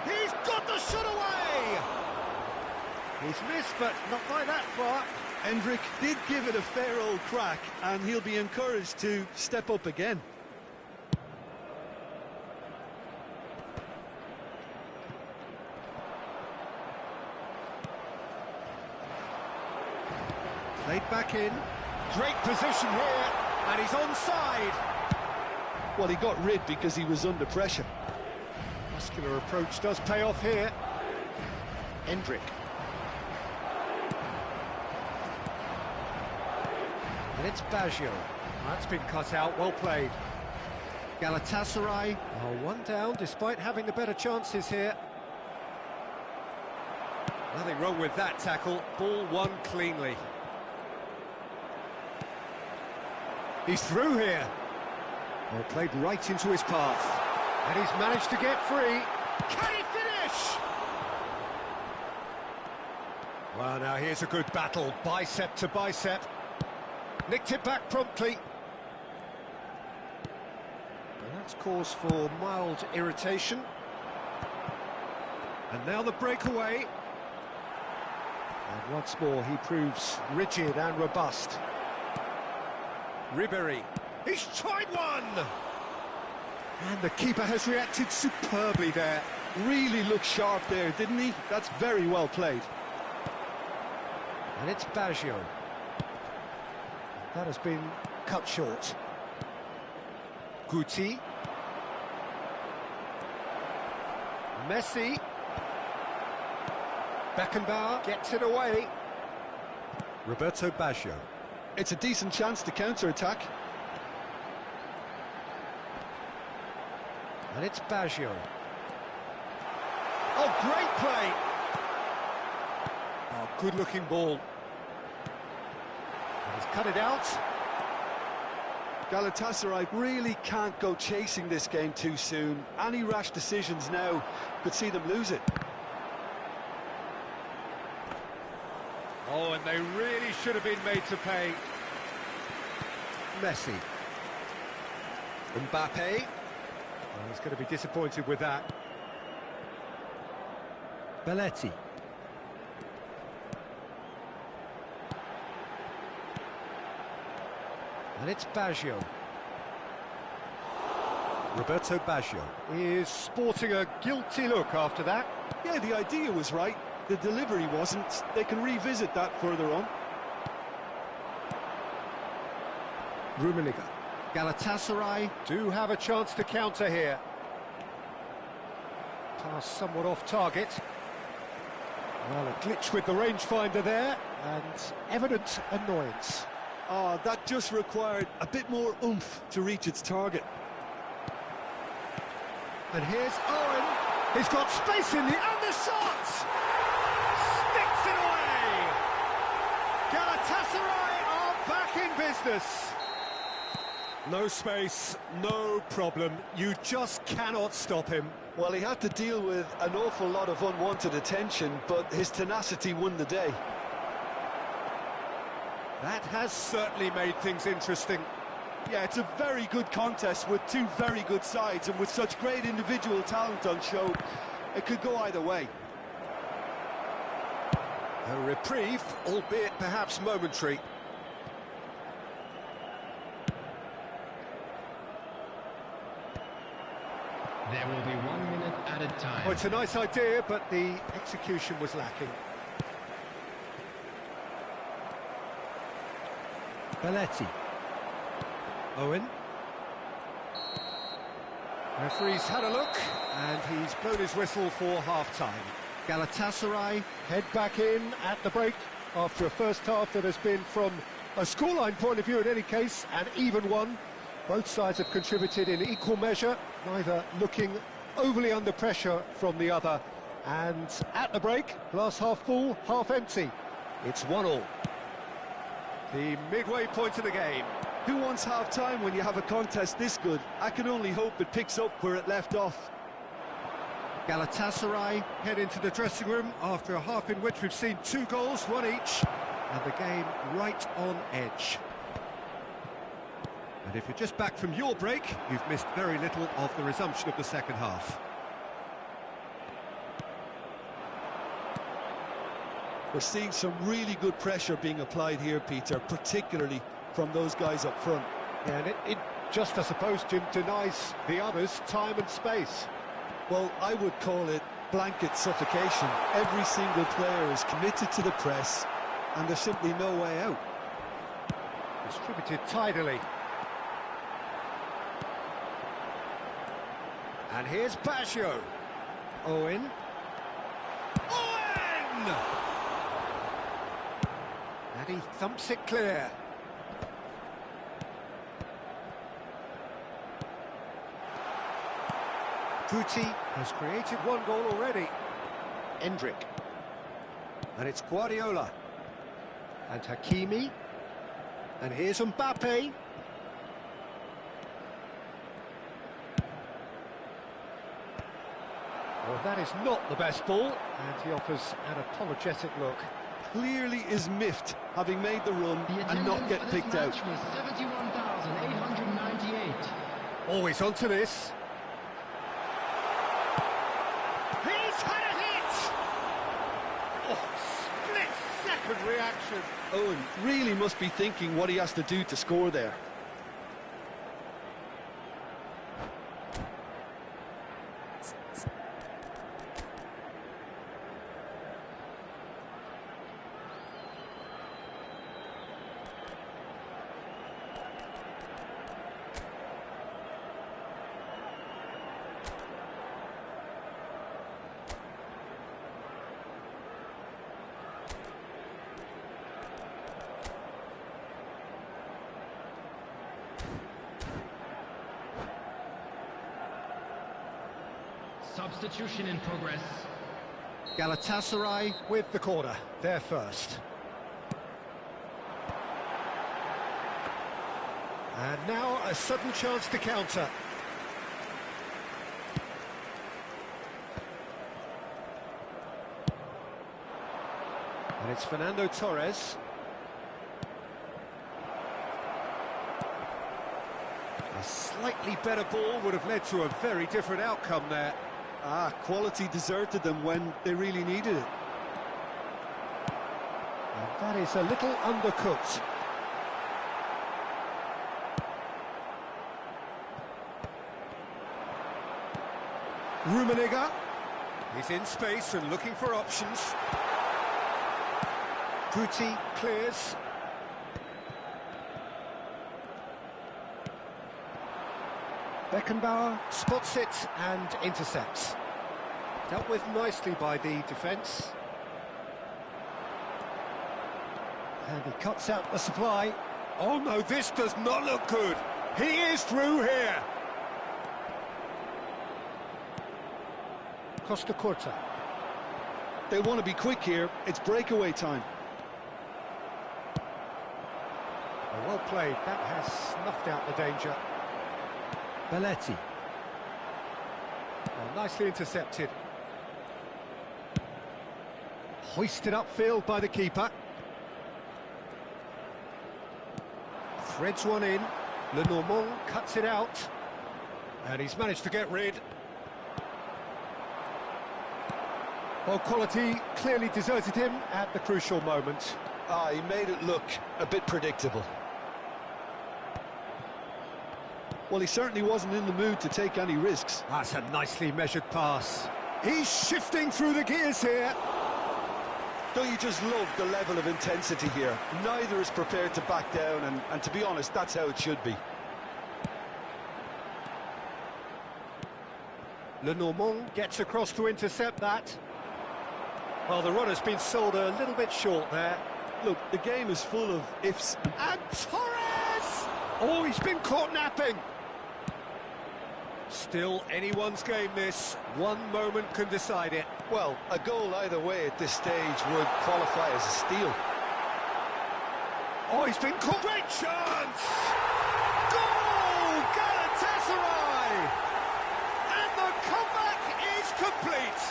He's got the shot away! He's missed, but not by that far. Hendrick did give it a fair old crack, and he'll be encouraged to step up again. Played back in. Great position here, and he's onside. Well, he got rid because he was under pressure. Muscular approach does pay off here. Hendrick. And it's Baggio. That's been cut out, well played. Galatasaray are one down despite having the better chances here. Nothing wrong with that tackle, ball won cleanly. He's through here. Well, played right into his path. And he's managed to get free. Can he finish? Well, now here's a good battle, bicep to bicep. Nicked it back promptly. And that's cause for mild irritation. And now the breakaway. And once more he proves rigid and robust. Ribéry. He's tried one! And the keeper has reacted superbly there. Really looked sharp there, didn't he? That's very well played. And it's Baggio. That has been cut short. Guti. Messi. Beckenbauer gets it away. Roberto Baggio. It's a decent chance to counter-attack. And it's Baggio. Oh, great play! Oh, good-looking ball. And he's cut it out. Galatasaray really can't go chasing this game too soon. Any rash decisions now could see them lose it. Oh, and they really should have been made to pay. Messi. Mbappe. Well, he's going to be disappointed with that. Belletti. And it's Baggio. Roberto Baggio is sporting a guilty look after that. Yeah, the idea was right. The delivery wasn't. They can revisit that further on. Rummenigge. Galatasaray do have a chance to counter here. Pass somewhat off target. Well, a glitch with the rangefinder there, and evident annoyance. Oh, that just required a bit more oomph to reach its target. And here's Owen. He's got space in the and the shot! Sticks it away! Galatasaray are back in business. No space, no problem. You just cannot stop him. Well, he had to deal with an awful lot of unwanted attention, but his tenacity won the day. That has certainly made things interesting. Yeah, it's a very good contest with two very good sides, and with such great individual talent on show, it could go either way. A reprieve, albeit perhaps momentary. There will be 1 minute added time. Oh, it's a nice idea, but the execution was lacking. Belletti. Owen. Referee's had a look, and he's blown his whistle for half-time. Galatasaray head back in at the break after a first half that has been, from a scoreline point of view in any case, an even one. Both sides have contributed in equal measure, neither looking overly under pressure from the other. And at the break, glass half full, half empty. It's 1-1. The midway point of the game. Who wants half-time when you have a contest this good? I can only hope it picks up where it left off. Galatasaray head into the dressing room after a half in which we've seen 2 goals, 1 each, and the game right on edge. And if you're just back from your break, you've missed very little of the resumption of the second half. We're seeing some really good pressure being applied here, Peter, particularly from those guys up front. Yeah, and it just, I suppose, Jim, denies the others time and space. Well, I would call it blanket suffocation. Every single player is committed to the press, and there's simply no way out. Distributed tidily. And here's Baggio. Owen. Owen! And he thumps it clear. Guti has created 1 goal already. Endrick. And it's Guardiola. And Hakimi. And here's Mbappe. Well, that is not the best ball, and he offers an apologetic look. Clearly is miffed, having made the run and not get picked out. Was 71,898. Always onto this. He's had a hit! Oh, split-second reaction. Owen really must be thinking what he has to do to score there. Substitution in progress. Galatasaray with the corner, they're first. And now a sudden chance to counter. And it's Fernando Torres. A slightly better ball would have led to a very different outcome there. Quality deserted them when they really needed it. And that is a little undercooked. Rummenigge. He's in space and looking for options. Guti clears. Beckenbauer spots it and intercepts. Dealt with nicely by the defence. And he cuts out the supply. Oh no, this does not look good. He is through here. Costa Curta. They want to be quick here. It's breakaway time. Well played. That has snuffed out the danger. Belletti. Well, nicely intercepted. Hoisted upfield by the keeper. Threads one in. Lenormand cuts it out. And he's managed to get rid. Well, quality clearly deserted him at the crucial moment. He made it look a bit predictable. Well, he certainly wasn't in the mood to take any risks. That's a nicely measured pass. He's shifting through the gears here. Don't you just love the level of intensity here? Neither is prepared to back down, and to be honest, that's how it should be. Lenormand gets across to intercept that. Well, the run has been sold a little bit short there. Look, the game is full of ifs. And Torres! Oh, he's been caught napping. Still anyone's game this. One moment can decide it. Well, a goal either way at this stage would qualify as a steal. Oh, he's been caught. Great chance! Goal! Galatasaray! And the comeback is complete.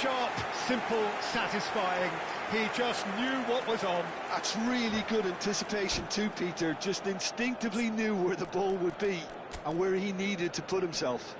Sharp, simple, satisfying. He just knew what was on. That's really good anticipation too, Peter. Just instinctively knew where the ball would be and where he needed to put himself.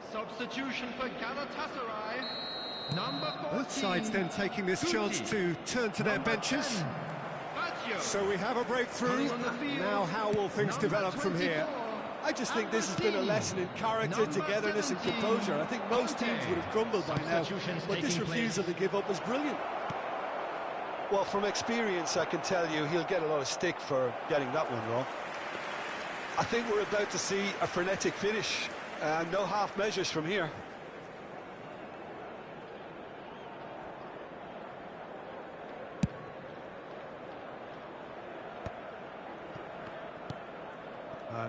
Substitution for Galatasaray. Number 14. Both sides then taking this chance to turn to their benches. So we have a breakthrough. Now how will things develop from here? I just think this has been a lesson in character, togetherness and composure. I think most teams would have crumbled by now, but this refusal to give up is brilliant. Well, from experience, I can tell you he'll get a lot of stick for getting that one wrong. I think we're about to see a frenetic finish. No half measures from here.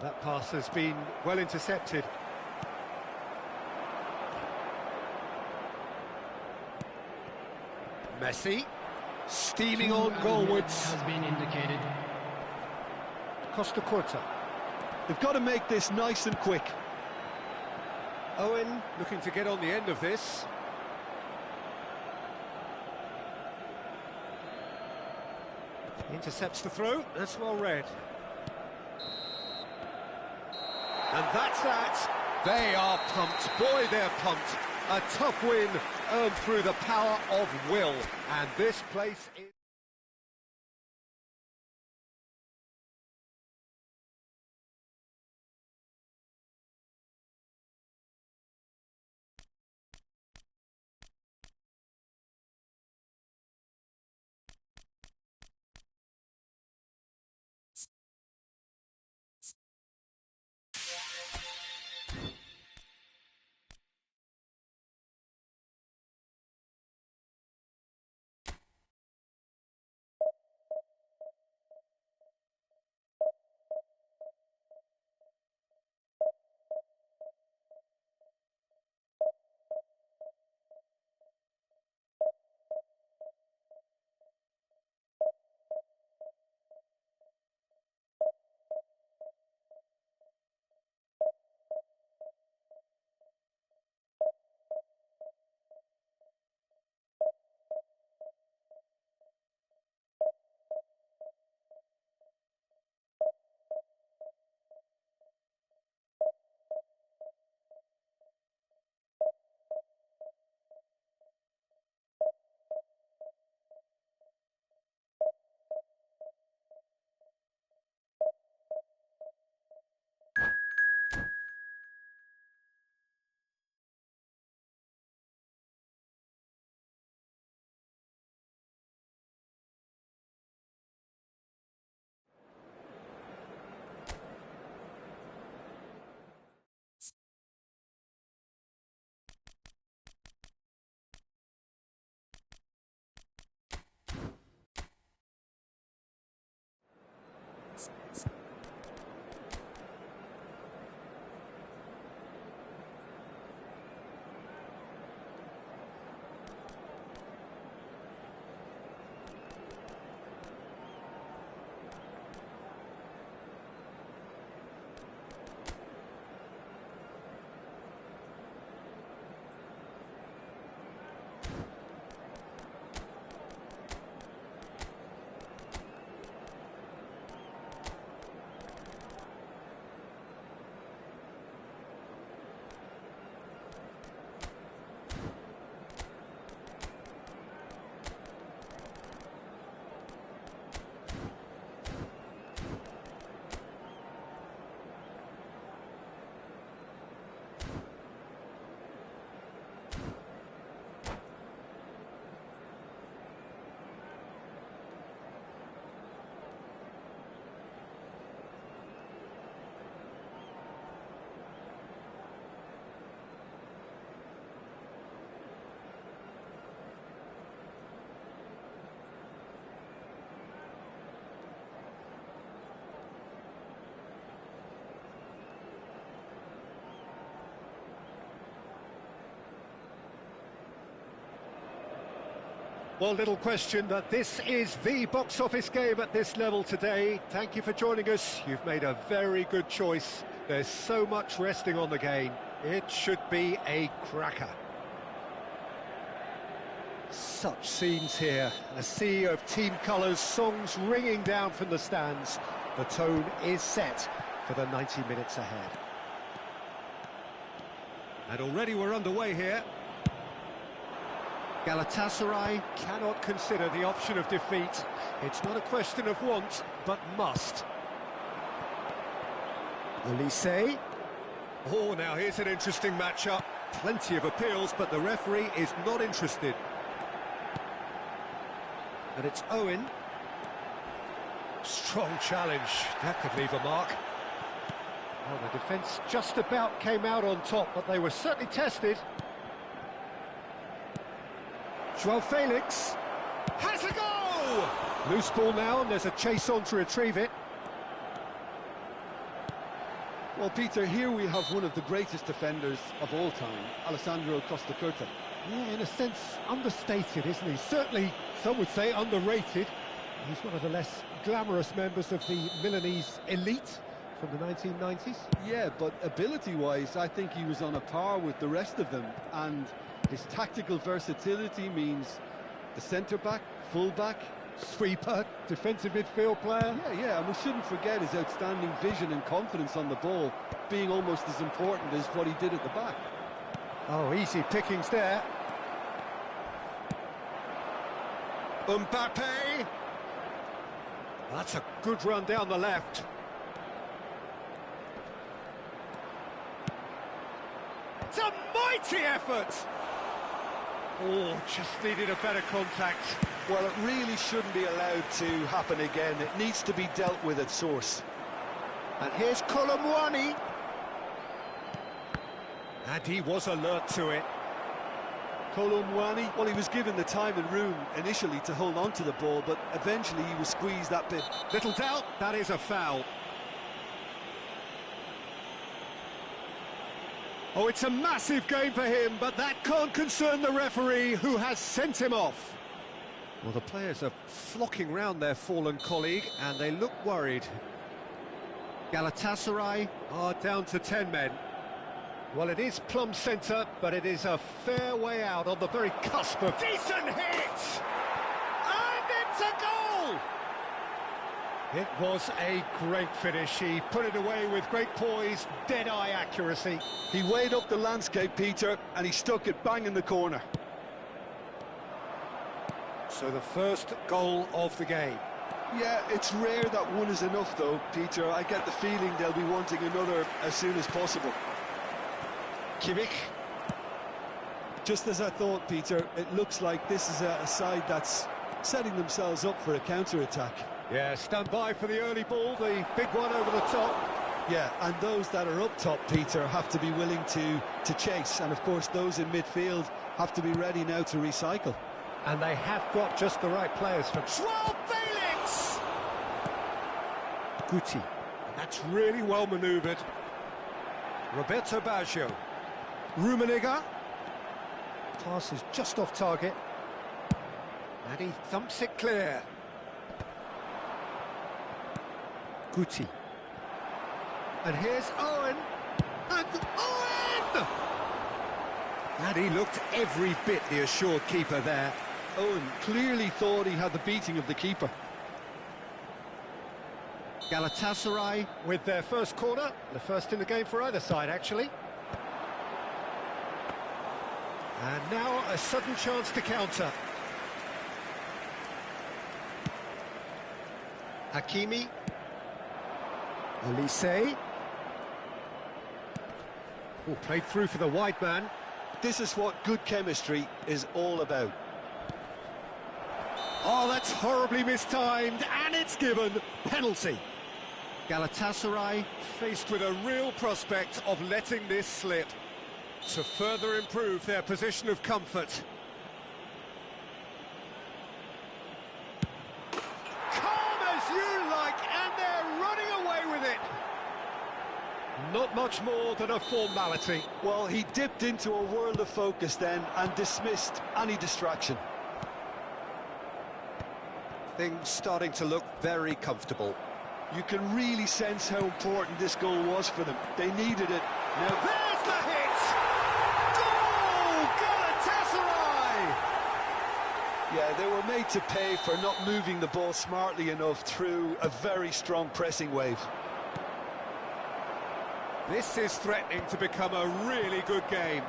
That pass has been well intercepted. Messi, steaming on goalwards. Has been indicated. Costa Curta. They've got to make this nice and quick. Owen looking to get on the end of this. Intercepts the throw, that's well read. And that's that. They are pumped, boy they're pumped. A tough win earned through the power of will. And this place is... Well, little question that this is the box office game at this level today. Thank you for joining us. You've made a very good choice. There's so much resting on the game. It should be a cracker. Such scenes here. A sea of team colours, songs ringing down from the stands. The tone is set for the 90 minutes ahead. And already we're underway here. Galatasaray cannot consider the option of defeat. It's not a question of want, but must. Olise. Oh, now here's an interesting matchup. Plenty of appeals, but the referee is not interested. And it's Owen. Strong challenge. That could leave a mark. Well, the defence just about came out on top, but they were certainly tested. João Felix has a goal! Loose ball now, and there's a chase on to retrieve it. Well, Peter, here we have one of the greatest defenders of all time, Alessandro Costa Curta. Yeah, in a sense, understated, isn't he? Certainly, some would say underrated. He's one of the less glamorous members of the Milanese elite from the 1990s. Yeah, but ability-wise, I think he was on a par with the rest of them, and his tactical versatility means the centre-back, full-back, Sweeper, defensive midfield player. Yeah, and we shouldn't forget his outstanding vision and confidence on the ball, being almost as important as what he did at the back. Oh, easy pickings there. Mbappe. That's a good run down the left. It's a mighty effort! Oh, just needed a better contact. Well, it really shouldn't be allowed to happen again. It needs to be dealt with at source. And here's Colomwani. And he was alert to it. Colomwani, well, he was given the time and room initially to hold on to the ball, but eventually he was squeezed that bit. Little doubt, that is a foul. Oh, it's a massive game for him, but that can't concern the referee, who has sent him off. Well, the players are flocking round their fallen colleague, and they look worried. Galatasaray are down to 10 men. Well, it is plumb centre, but it is a fair way out on the very cusp of... Decent hit! And it's a goal! It was a great finish. He put it away with great poise, dead-eye accuracy. He weighed up the landscape, Peter, and he stuck it bang in the corner. So the first goal of the game. Yeah, it's rare that one is enough, though, Peter. I get the feeling they'll be wanting another as soon as possible. Kimmich. Just as I thought, Peter, it looks like this is a side that's setting themselves up for a counter-attack. Yeah, stand by for the early ball, the big one over the top. Yeah, and those that are up top, Peter, have to be willing to chase. And, of course, those in midfield have to be ready now to recycle. And they have got just the right players for... João Felix! Guti. That's really well manoeuvred. Roberto Baggio. Rummenigge. Pass is just off target. And he thumps it clear. Guti. And here's Owen. And Owen! And he looked every bit the assured keeper there. Owen clearly thought he had the beating of the keeper. Galatasaray with their first corner, the first in the game for either side, actually. And now a sudden chance to counter. Hakimi. Olise. Oh, played through for the wide man. This is what good chemistry is all about. Oh, that's horribly mistimed, and it's given penalty. Galatasaray faced with a real prospect of letting this slip to further improve their position of comfort. Calm as you like, and they're running away with it. Not much more than a formality. Well, he dipped into a world of focus then and dismissed any distraction. Things starting to look very comfortable. You can really sense how important this goal was for them. They needed it. Now There's the hit! Goal! Galatasaray! yeah, they were made to pay for not moving the ball smartly enough through a very strong pressing wave. This is threatening to become a really good game.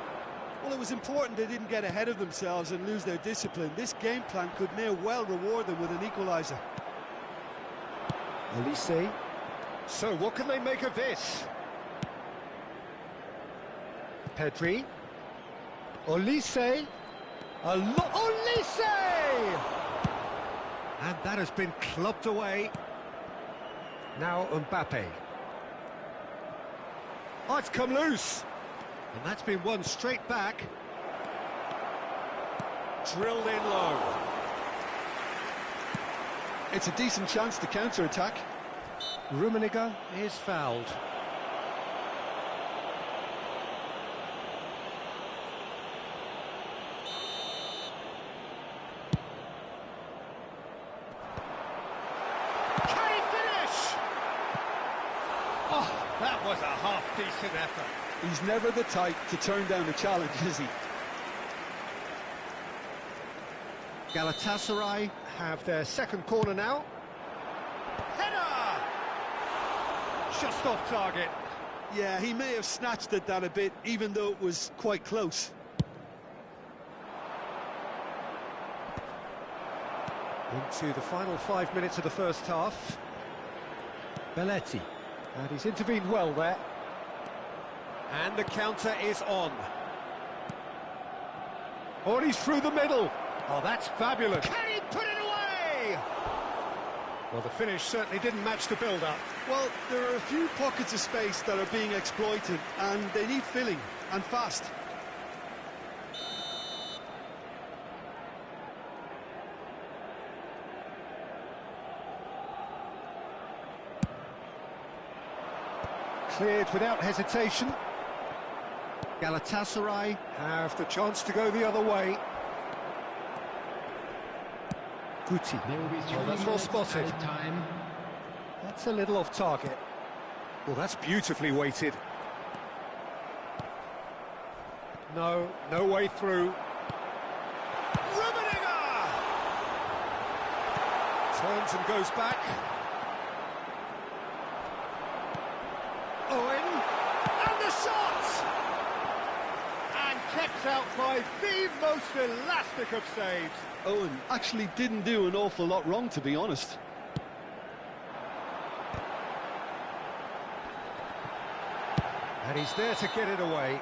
Well, it was important they didn't get ahead of themselves and lose their discipline. This game plan could now well reward them with an equaliser. Elise. So what can they make of this? Pedri. Olise. Olise! And that has been clubbed away. Now Mbappe. Oh, it's come loose. And that's been won straight back. Drilled in low. It's a decent chance to counter-attack. Rummenigge is fouled. Can he finish? Oh, that was a half-decent effort. He's never the type to turn down a challenge, is he? Galatasaray have their second corner now. Header! Just off target. Yeah, he may have snatched at that a bit, even though it was quite close. Into the final 5 minutes of the first half. Belletti. And he's intervened well there. And the counter is on. Oh, and he's through the middle. Oh, that's fabulous. Can he put it away? Well, the finish certainly didn't match the build-up. Well, there are a few pockets of space that are being exploited, and they need filling, and fast. Cleared without hesitation. Galatasaray have the chance to go the other way. Guti. There will be Well, that's well spotted. Time. That's a little off target. Well, that's beautifully weighted. No way through. Rummenigge! Turns and goes back. Owen, and the shot! And kept out by the most elastic of saves. Owen actually didn't do an awful lot wrong, to be honest. And he's there to get it away.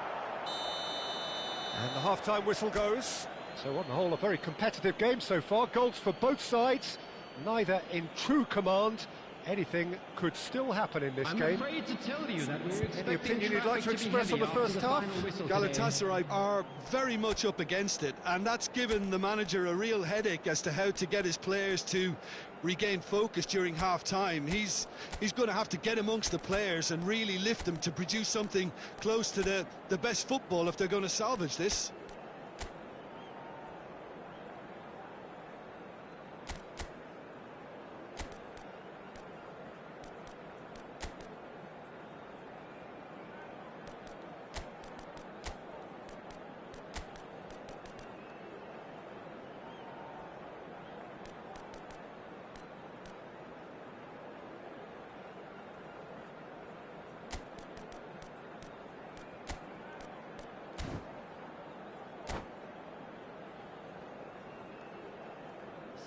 And the half-time whistle goes. So on the whole, a very competitive game so far. Goals for both sides, neither in true command. Anything could still happen in this I'm game. afraid to tell you that we're Any opinion you'd like to express on the first half? Galatasaray are very much up against it, and that's given the manager a real headache as to how to get his players to regain focus during half-time. He's going to have to get amongst the players and really lift them to produce something close to the best football if they're going to salvage this.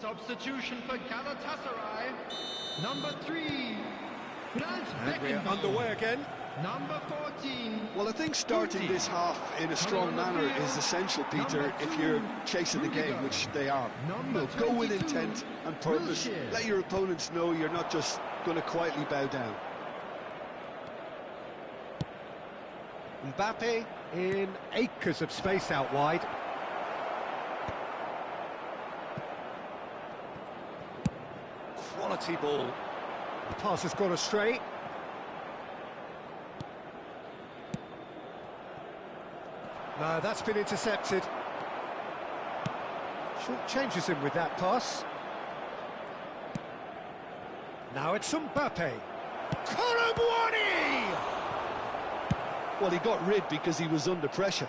Substitution for Galatasaray. Number 3. And we're underway again. Number 14. Well, I think starting this half in a strong manner is essential, Peter, if you're chasing the game, which they are. Go with intent and purpose. Let your opponents know you're not just going to quietly bow down. Mbappe in acres of space out wide. Quality ball. The pass has gone astray. No, that's been intercepted. Short changes him with that pass. Now it's Mbappe. Colomboani! Well, he got rid because he was under pressure.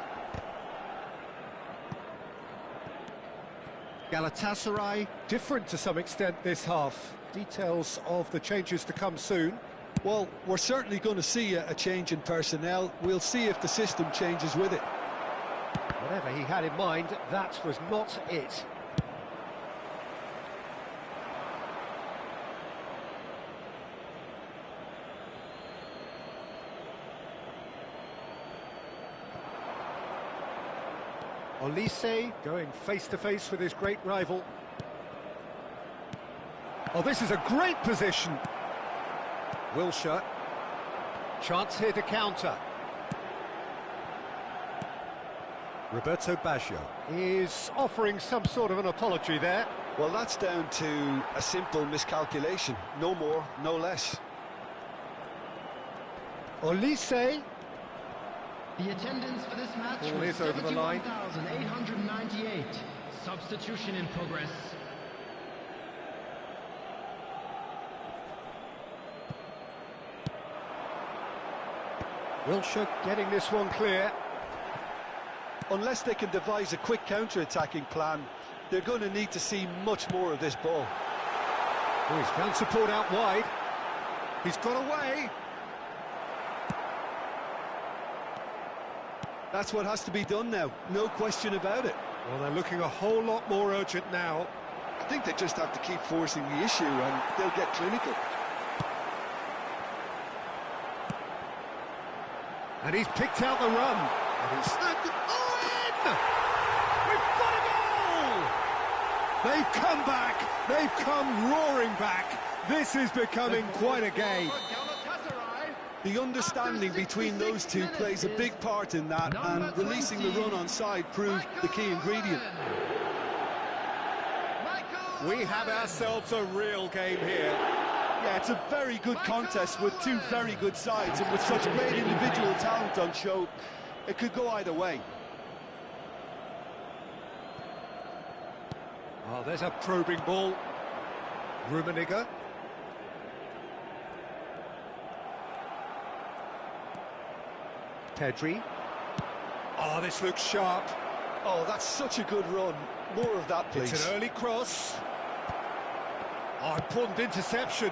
Galatasaray, different to some extent this half. Details of the changes to come soon. Well, we're certainly going to see a change in personnel. We'll see if the system changes with it. Whatever he had in mind, that was not it. Olise going face-to-face with his great rival. Oh, this is a great position. Wilshere. Chance here to counter. Roberto Baggio is offering some sort of an apology there. Well, that's down to a simple miscalculation. No more, no less. Olise. The attendance for this match Ball was is over the line. 71,898. Substitution in progress. Wilshere getting this one clear. Unless they can devise a quick counter-attacking plan, they're going to need to see much more of this ball. Oh, he's found support out wide. He's got away. That's what has to be done now, no question about it. Well, they're looking a whole lot more urgent now. I think they just have to keep forcing the issue and they'll get clinical. And he's picked out the run. And he's snapped it. Oh, in! We've got a goal! They've come back. They've come roaring back. This is becoming quite a game. The understanding between those two plays a big part in that, and releasing the run on side proved the key ingredient. We have ourselves a real game here. Yeah, it's a very good contest with two very good sides, and with such great individual talent on show, it could go either way. Oh, there's a probing ball. Rummenigge. Pedri. Oh, this looks sharp. Oh, that's such a good run. More of that, please. It's an early cross. Oh, important interception.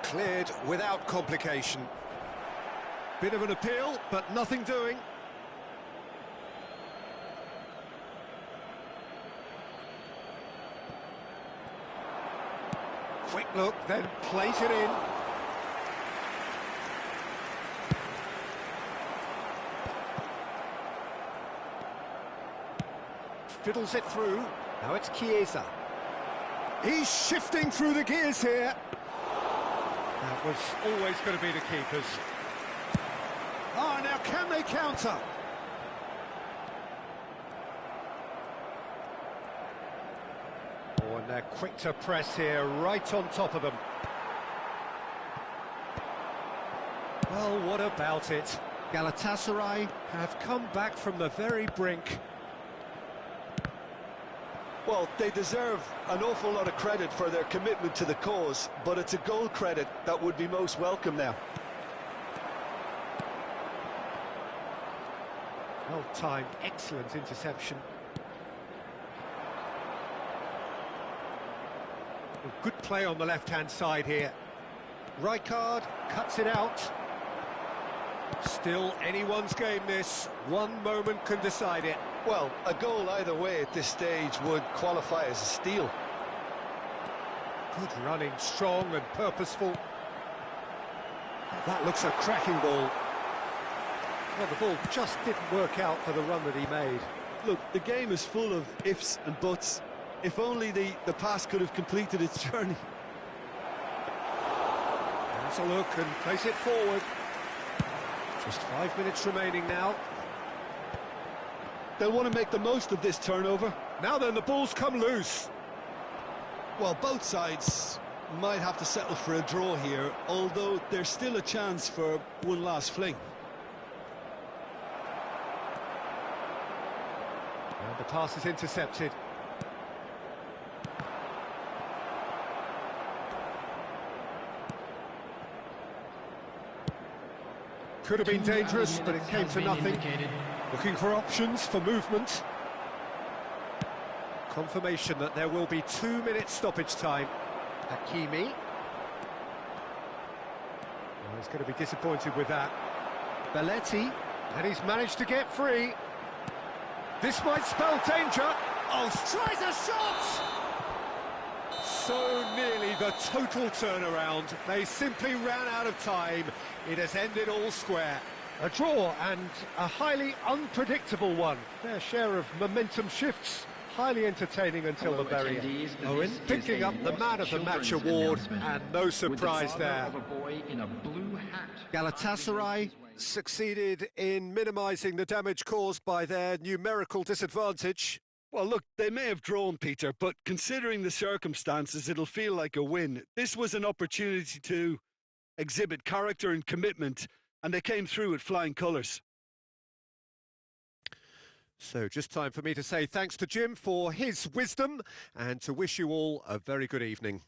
Cleared without complication. Bit of an appeal, but nothing doing. Quick look, then plays it in. Fiddles it through. Now it's Chiesa. He's shifting through the gears here. That was always going to be the keepers. Oh, now can they counter? Oh, and they're quick to press here, right on top of them. Well, what about it? Galatasaray have come back from the very brink. Well, they deserve an awful lot of credit for their commitment to the cause, but it's a goal credit that would be most welcome now. Well-timed, excellent interception. Well, good play on the left-hand side here. Rijkaard cuts it out. Still anyone's game this. One moment can decide it. Well, a goal either way at this stage would qualify as a steal. Good running, strong and purposeful. That looks a cracking ball. Well, the ball just didn't work out for the run that he made. Look, the game is full of ifs and buts. If only the pass could have completed its journey. Has a look and plays it forward. Just 5 minutes remaining now. They'll want to make the most of this turnover. Now then, the ball's come loose. Well, both sides might have to settle for a draw here, although there's still a chance for one last fling. And the pass is intercepted. Could have been dangerous, but it came to nothing. Looking for options for movement. Confirmation that there will be 2 minutes stoppage time. Hakimi. Oh, he's going to be disappointed with that. Belletti, and he's managed to get free. This might spell danger. Oh, tries a shot! So nearly the total turnaround. They simply ran out of time. It has ended all square. A draw and a highly unpredictable one. Fair share of momentum shifts. Highly entertaining until the very end. Owen picking up the Man of the Match award, and no surprise there. Galatasaray succeeded in minimising the damage caused by their numerical disadvantage. Well, look, they may have drawn, Peter, but considering the circumstances, it'll feel like a win. This was an opportunity to exhibit character and commitment, and they came through with flying colours. So just time for me to say thanks to Jim for his wisdom and to wish you all a very good evening.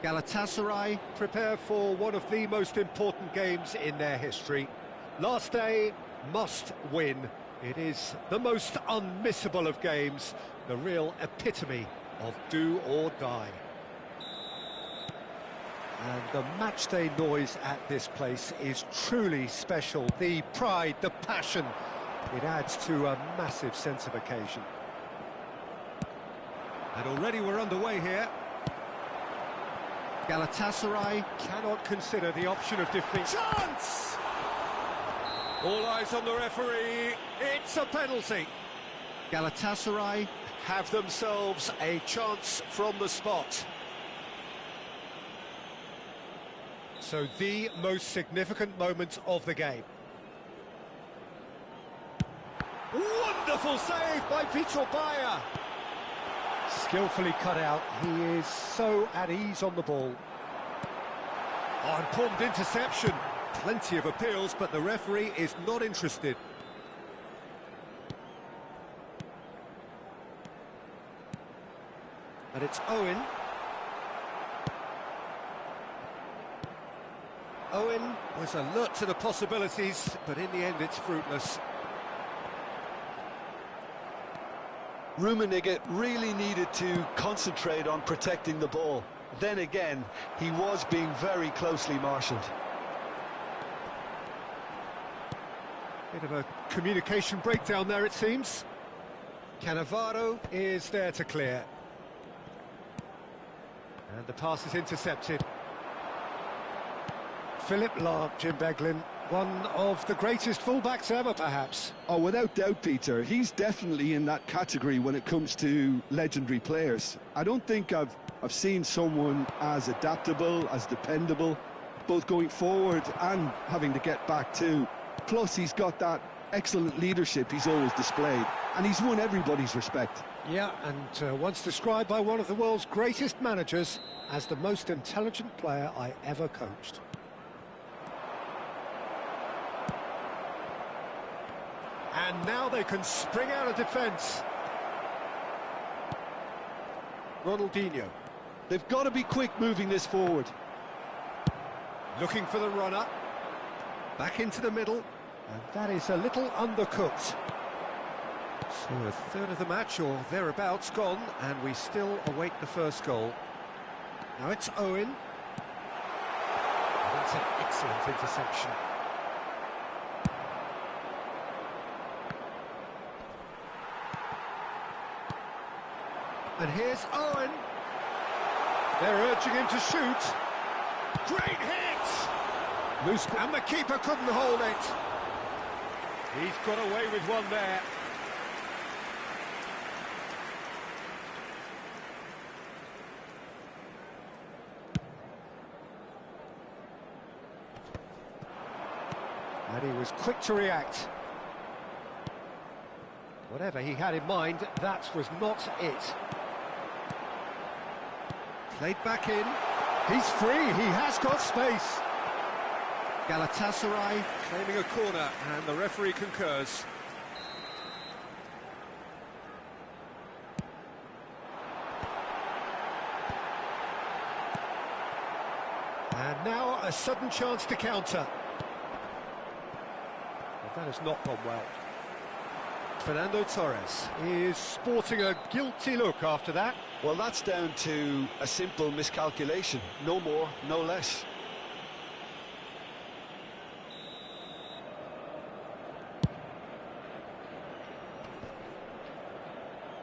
Galatasaray prepare for one of the most important games in their history. Last day, must win. It is the most unmissable of games, the real epitome of do or die. And the matchday noise at this place is truly special. The pride, the passion, it adds to a massive sense of occasion. And already we're underway here. Galatasaray cannot consider the option of defeat. Chance! All eyes on the referee. It's a penalty. Galatasaray have themselves a chance from the spot. So the most significant moment of the game. Wonderful save by Vitor Bayer. Skillfully cut out. He is so at ease on the ball. Oh, important interception. Plenty of appeals, but the referee is not interested. And it's Owen. Owen was alert to the possibilities, but in the end it's fruitless. Rummenigge really needed to concentrate on protecting the ball. Then again, he was being very closely marshalled. Bit of a communication breakdown there, it seems. Cannavaro is there to clear. And the pass is intercepted. Philip Lahm, Jim Beglin, one of the greatest fullbacks ever, perhaps. Oh, without doubt, Peter. He's definitely in that category when it comes to legendary players. I don't think I've seen someone as adaptable, as dependable, both going forward and having to get back too. Plus, he's got that excellent leadership he's always displayed, and he's won everybody's respect. Yeah, and once described by one of the world's greatest managers as the most intelligent player I ever coached. And now they can spring out of defence. Ronaldinho. They've got to be quick moving this forward. Looking for the runner. Back into the middle. And that is a little undercooked. So a third of the match, or thereabouts, gone, and we still await the first goal. Now it's Owen. And that's an excellent interception. And here's Owen. They're urging him to shoot. Great hit! Loose, and the keeper couldn't hold it. He's got away with one there. And he was quick to react. Whatever he had in mind, that was not it. Played back in. He's free, he has got space. Galatasaray claiming a corner, and the referee concurs. And now a sudden chance to counter. But that has not gone well. Fernando Torres is sporting a guilty look after that. Well, that's down to a simple miscalculation. No more, no less.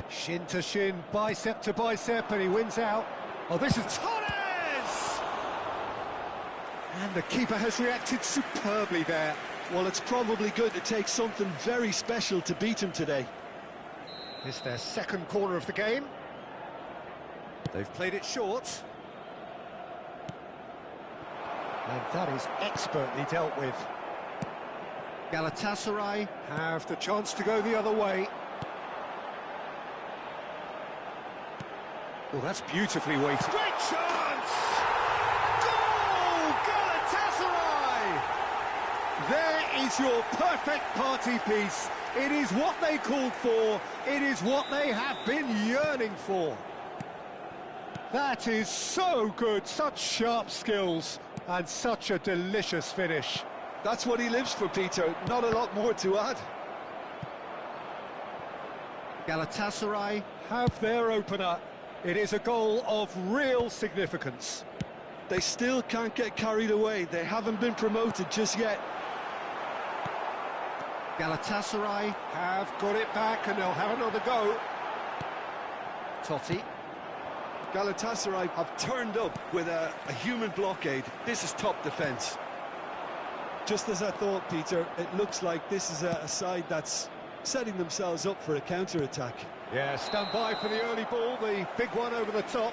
Shin to shin, bicep to bicep, and he wins out. Oh, this is Torres! And the keeper has reacted superbly there. Well, it's probably going to take something very special to beat him today. It's their second corner of the game. They've played it short. And that is expertly dealt with. Galatasaray have the chance to go the other way. Oh, that's beautifully weighted. Great chance! Goal! Galatasaray! There is your perfect party piece. It is what they called for. It is what they have been yearning for. That is so good. Such sharp skills and such a delicious finish. That's what he lives for, Peter. Not a lot more to add. Galatasaray have their opener. It is a goal of real significance. They still can't get carried away. They haven't been promoted just yet. Galatasaray have got it back and they'll have another go. Totti. Galatasaray have turned up with a human blockade. This is top defence. Just as I thought, Peter, it looks like this is a side that's setting themselves up for a counter-attack. Yeah, stand by for the early ball, the big one over the top.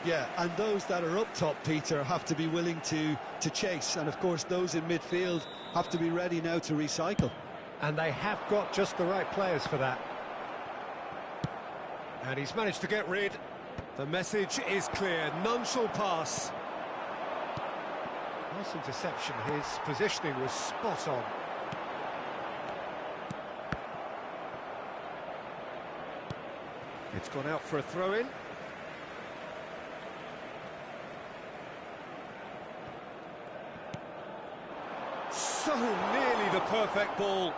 Yeah, and those that are up top, Peter, have to be willing to chase. And, of course, those in midfield have to be ready now to recycle. And they have got just the right players for that. And he's managed to get rid. The message is clear, none shall pass. Nice interception, his positioning was spot on. It's gone out for a throw-in. So nearly the perfect ball.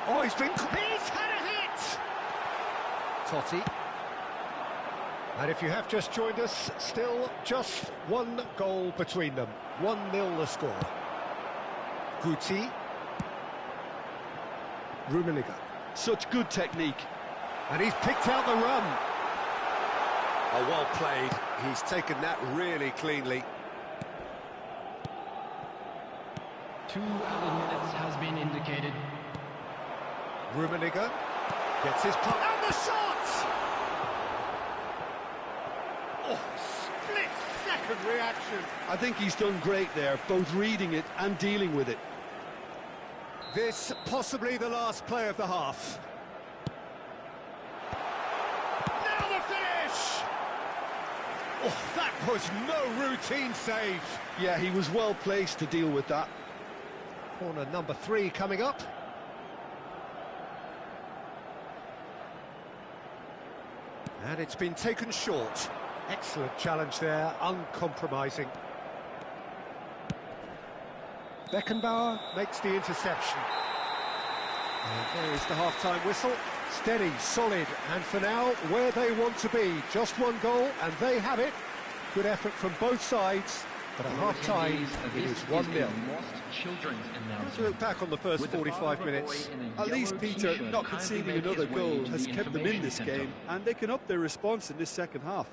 Oh, he's had a hit! Totti. And if you have just joined us, still just one goal between them. 1-0 the score. Guti. Rummenigge. Such good technique. And he's picked out the run. Oh, well played. He's taken that really cleanly. 2 added minutes has been indicated. Rummenigge gets his puck. And the shot! Oh, split-second reaction. I think he's done great there, both reading it and dealing with it. This possibly the last play of the half. Now the finish! Oh, that was no routine save. Yeah, he was well placed to deal with that. Corner number 3 coming up. And it's been taken short. Excellent challenge there, uncompromising. Beckenbauer makes the interception. And there is the half-time whistle. Steady, solid, and for now, where they want to be. Just one goal, and they have it. Good effort from both sides, but at half-time, it is 1-0. Let's look back on the first 45 minutes. At least, Peter, not conceding another goal has kept them in this game, and they can up their response in this second half.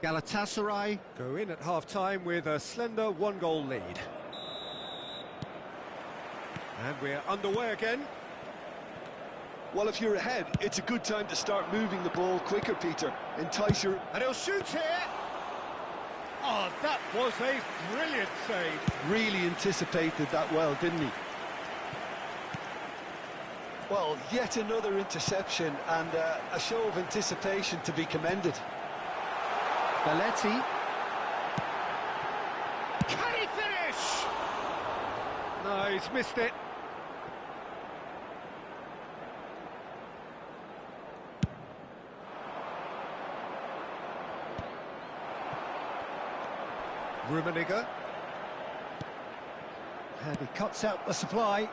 Galatasaray go in at half-time with a slender 1-goal lead. And we're underway again. Well, if you're ahead, it's a good time to start moving the ball quicker, Peter. Entice your... And he'll shoot here! Oh, that was a brilliant save. Really anticipated that well, didn't he? Well, yet another interception and a show of anticipation to be commended. Belletti. Can he finish? No, he's missed it. Rummenigge. And he cuts out the supply.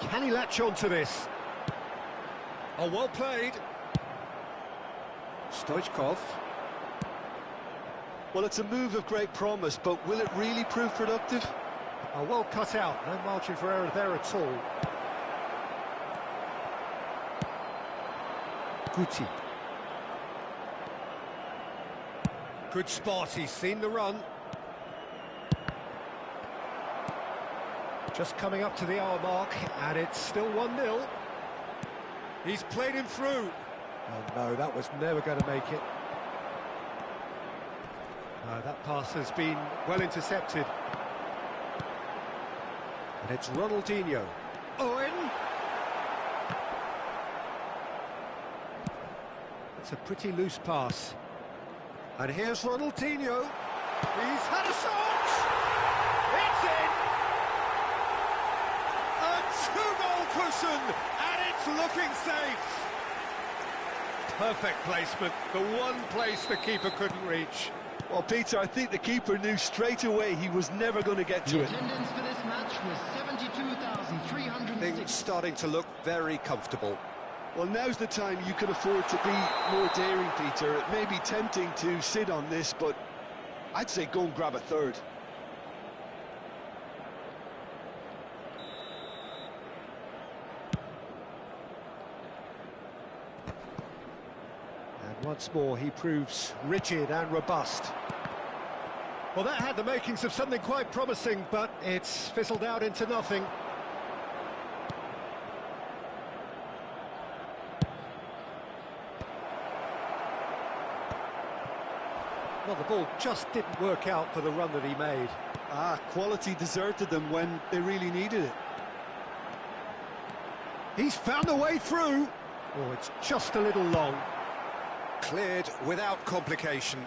Can he latch on to this? Oh, well played. Stoichkov. Well, it's a move of great promise, but will it really prove productive? Oh, well cut out. No margin for error there at all. Guti. Good spot, he's seen the run. Just coming up to the hour mark, and it's still 1-0. He's played him through. Oh no, that was never going to make it. No, that pass has been well intercepted. And it's Ronaldinho. Owen! It's a pretty loose pass. And here's Ronaldinho. He's had a shot! It's in! A two-goal cushion, and it's looking safe. Perfect placement, the one place the keeper couldn't reach. Well, Peter, I think the keeper knew straight away he was never going to get to it. Attendance for this match was 72,306. Things starting to look very comfortable. Well, now's the time you can afford to be more daring, Peter. It may be tempting to sit on this, but I'd say go and grab a third. And once more, he proves rigid and robust. Well, that had the makings of something quite promising, but it's fizzled out into nothing. Well, the ball just didn't work out for the run that he made. Quality deserted them when they really needed it. He's found a way through. Oh, it's just a little long. Cleared without complication.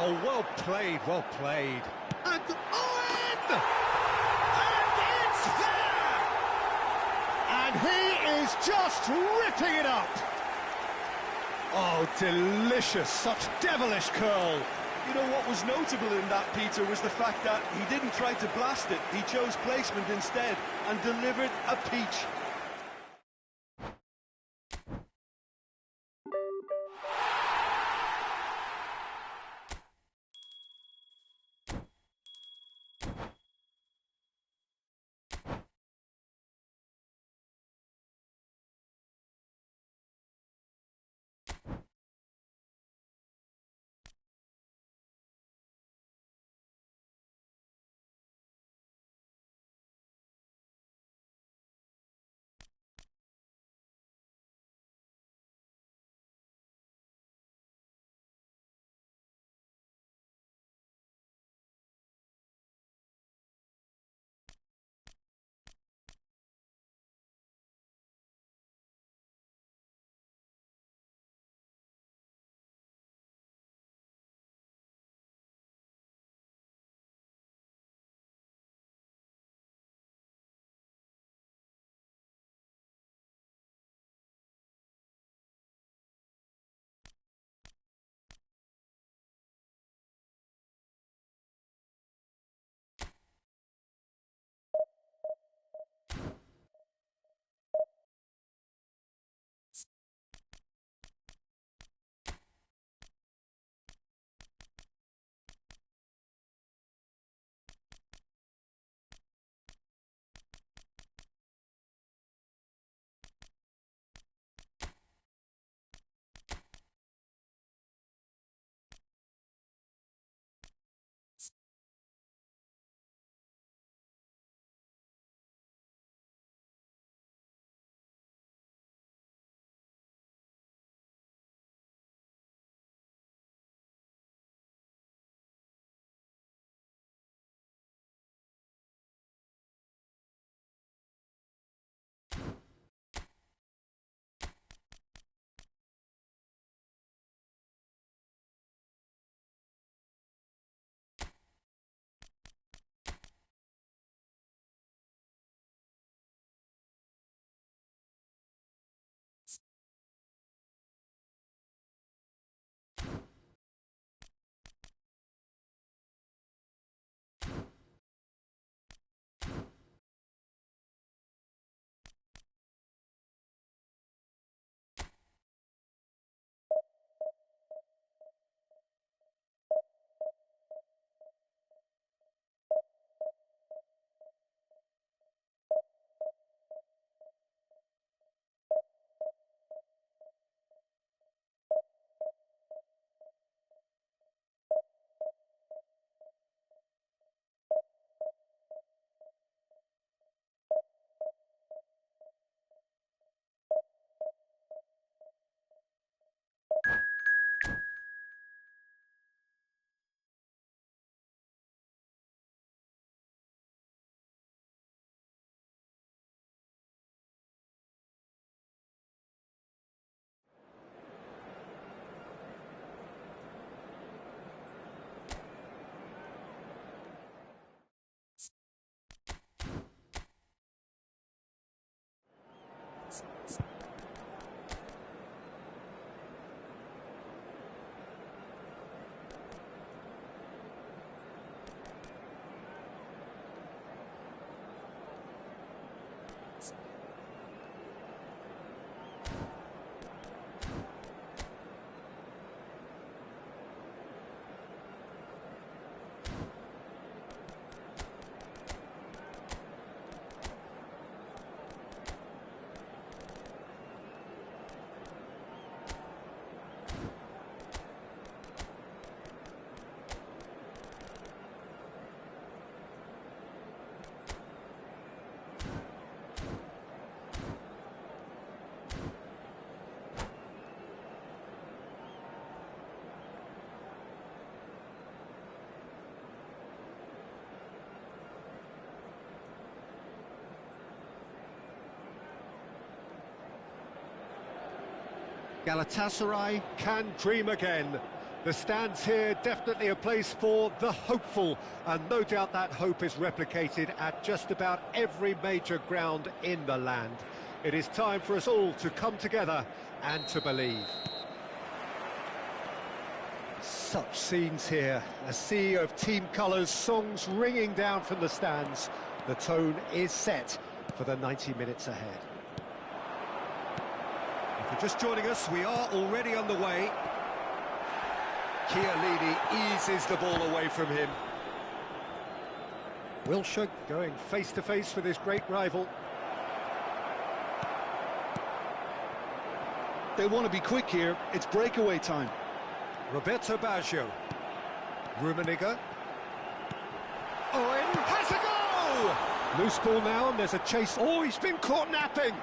Oh, well played, well played. And Owen! And it's there! And he is just ripping it up. Oh, delicious, such devilish curl. You know, what was notable in that, Peter, was the fact that he didn't try to blast it. He chose placement instead and delivered a peach. Galatasaray can dream again. The stands here definitely a place for the hopeful, and no doubt that hope is replicated at just about every major ground in the land. It is time for us all to come together and to believe. Such scenes here, a sea of team colours, songs ringing down from the stands. The tone is set for the 90 minutes ahead. If you're just joining us, we are already underway. Chiellini eases the ball away from him. Wilshere going face-to-face with his great rival. They want to be quick here. It's breakaway time. Roberto Baggio. Rummenigge. Owen has a goal! Loose ball now, and there's a chase. Oh, he's been caught napping!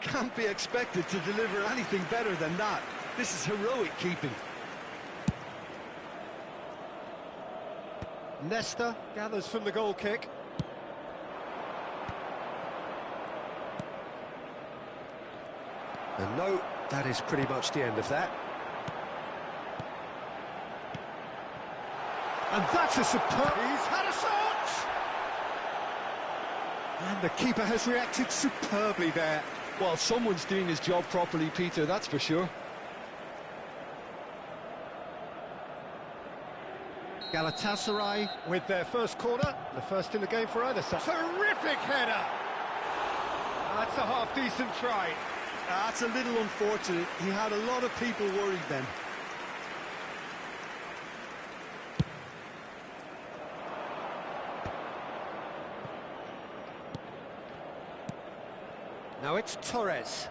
Can't be expected to deliver anything better than that. This is heroic keeping. Nesta gathers from the goal kick. And no, that is pretty much the end of that. And that's a superb... He's had a shot! And the keeper has reacted superbly there. Well, someone's doing his job properly, Peter, that's for sure. Galatasaray with their first corner, the first in the game for either side. Terrific header! That's a half-decent try. That's a little unfortunate. He had a lot of people worried then. Now it's Torres.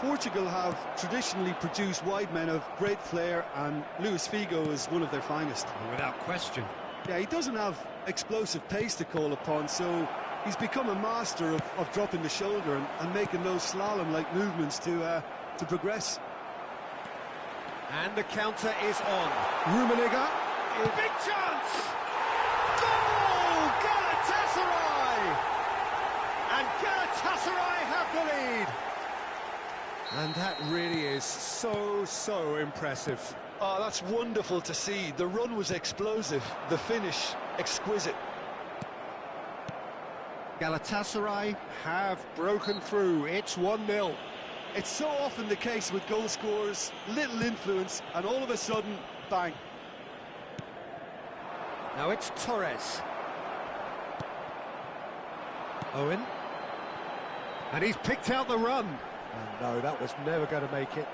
Portugal have traditionally produced wide men of great flair, and Luis Figo is one of their finest. Without question. Yeah, he doesn't have explosive pace to call upon, so he's become a master of dropping the shoulder and making those slalom-like movements to progress. And the counter is on. Rummenigge. Big chance! Goal! Galatasaray! And Galatasaray have the lead. And that really is so impressive. Oh, that's wonderful to see. The run was explosive, the finish exquisite. Galatasaray have broken through. It's 1-0. It's so often the case with goal scorers, little influence, and all of a sudden, bang. Now it's Torres. Owen. And he's picked out the run. And no, that was never going to make it.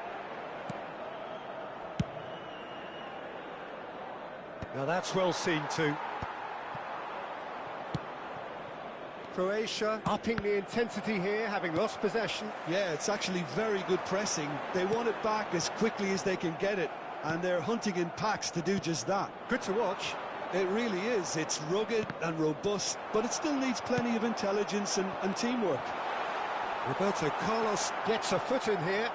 Now that's well seen too. Croatia upping the intensity here, having lost possession. Yeah, it's actually very good pressing. They want it back as quickly as they can get it, and they're hunting in packs to do just that. Good to watch. It really is. It's rugged and robust, but it still needs plenty of intelligence and teamwork. Roberto Carlos gets a foot in here.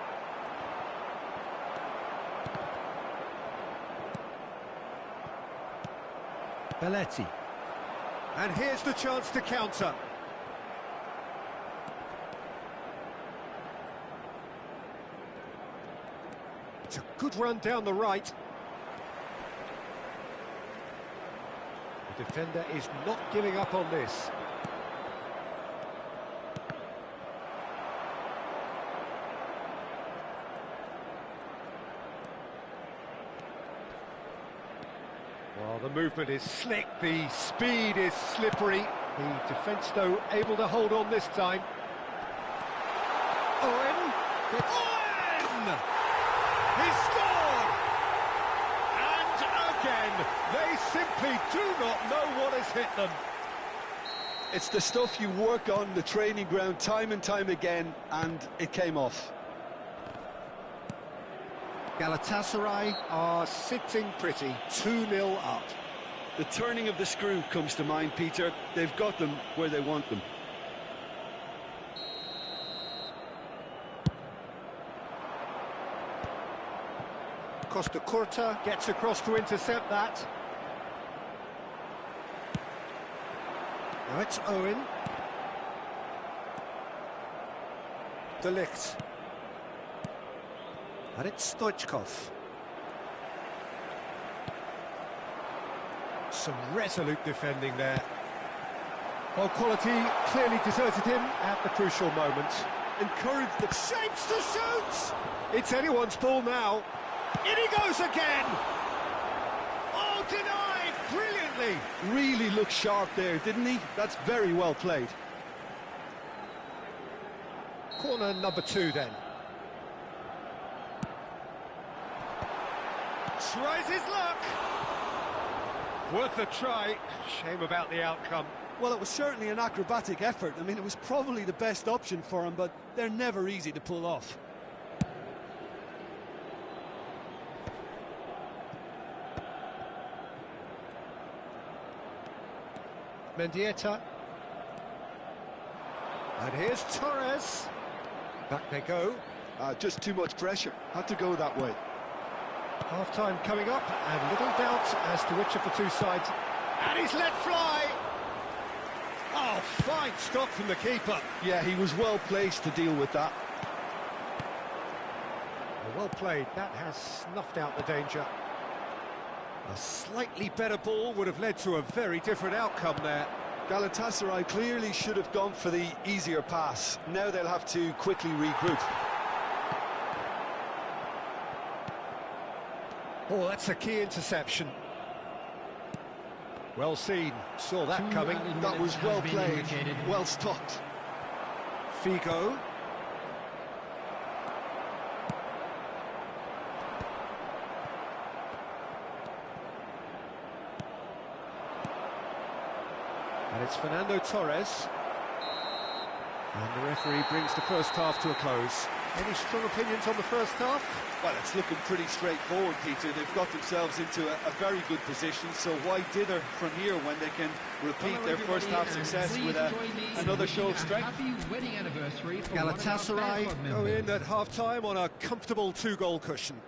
Belletti. And here's the chance to counter. It's a good run down the right. The defender is not giving up on this. Well, the movement is slick, the speed is slippery. The defence, though, able to hold on this time. Owen! Owen! He scored! And again, they simply do not know what has hit them. It's the stuff you work on the training ground time and time again, and it came off. Galatasaray are sitting pretty, 2-0 up. The turning of the screw comes to mind, Peter. They've got them where they want them. Costa Curta gets across to intercept that. Now it's Owen. De Ligt. And it's Stoichkov. Some resolute defending there. Well, quality clearly deserted him at the crucial moment. Encouraged the Shapes to shoot! It's anyone's ball now. In he goes again! Oh, denied brilliantly! really looked sharp there, didn't he? That's very well played. Corner number 2 then. Tries his luck! Worth a try. Shame about the outcome. Well, it was certainly an acrobatic effort. I mean, it was probably the best option for him, but they're never easy to pull off. Mendieta. And here's Torres. Back they go. Just too much pressure. Had to go that way. Half-time coming up, and little doubt as to which of the two sides. And he's let fly! Oh, fine stop from the keeper. Yeah, he was well placed to deal with that. Well played, that has snuffed out the danger. A slightly better ball would have led to a very different outcome there. Galatasaray clearly should have gone for the easier pass. Now they'll have to quickly regroup. Oh, that's a key interception. Well seen, saw that coming. That was well played, well stopped. Figo. And it's Fernando Torres. And the referee brings the first half to a close. Any strong opinions on the first half? Well, it's looking pretty straightforward, Peter. They've got themselves into a very good position, so why dither from here when they can repeat their first half success with another show of strength? Galatasaray go in at half-time on a comfortable 2-goal cushion.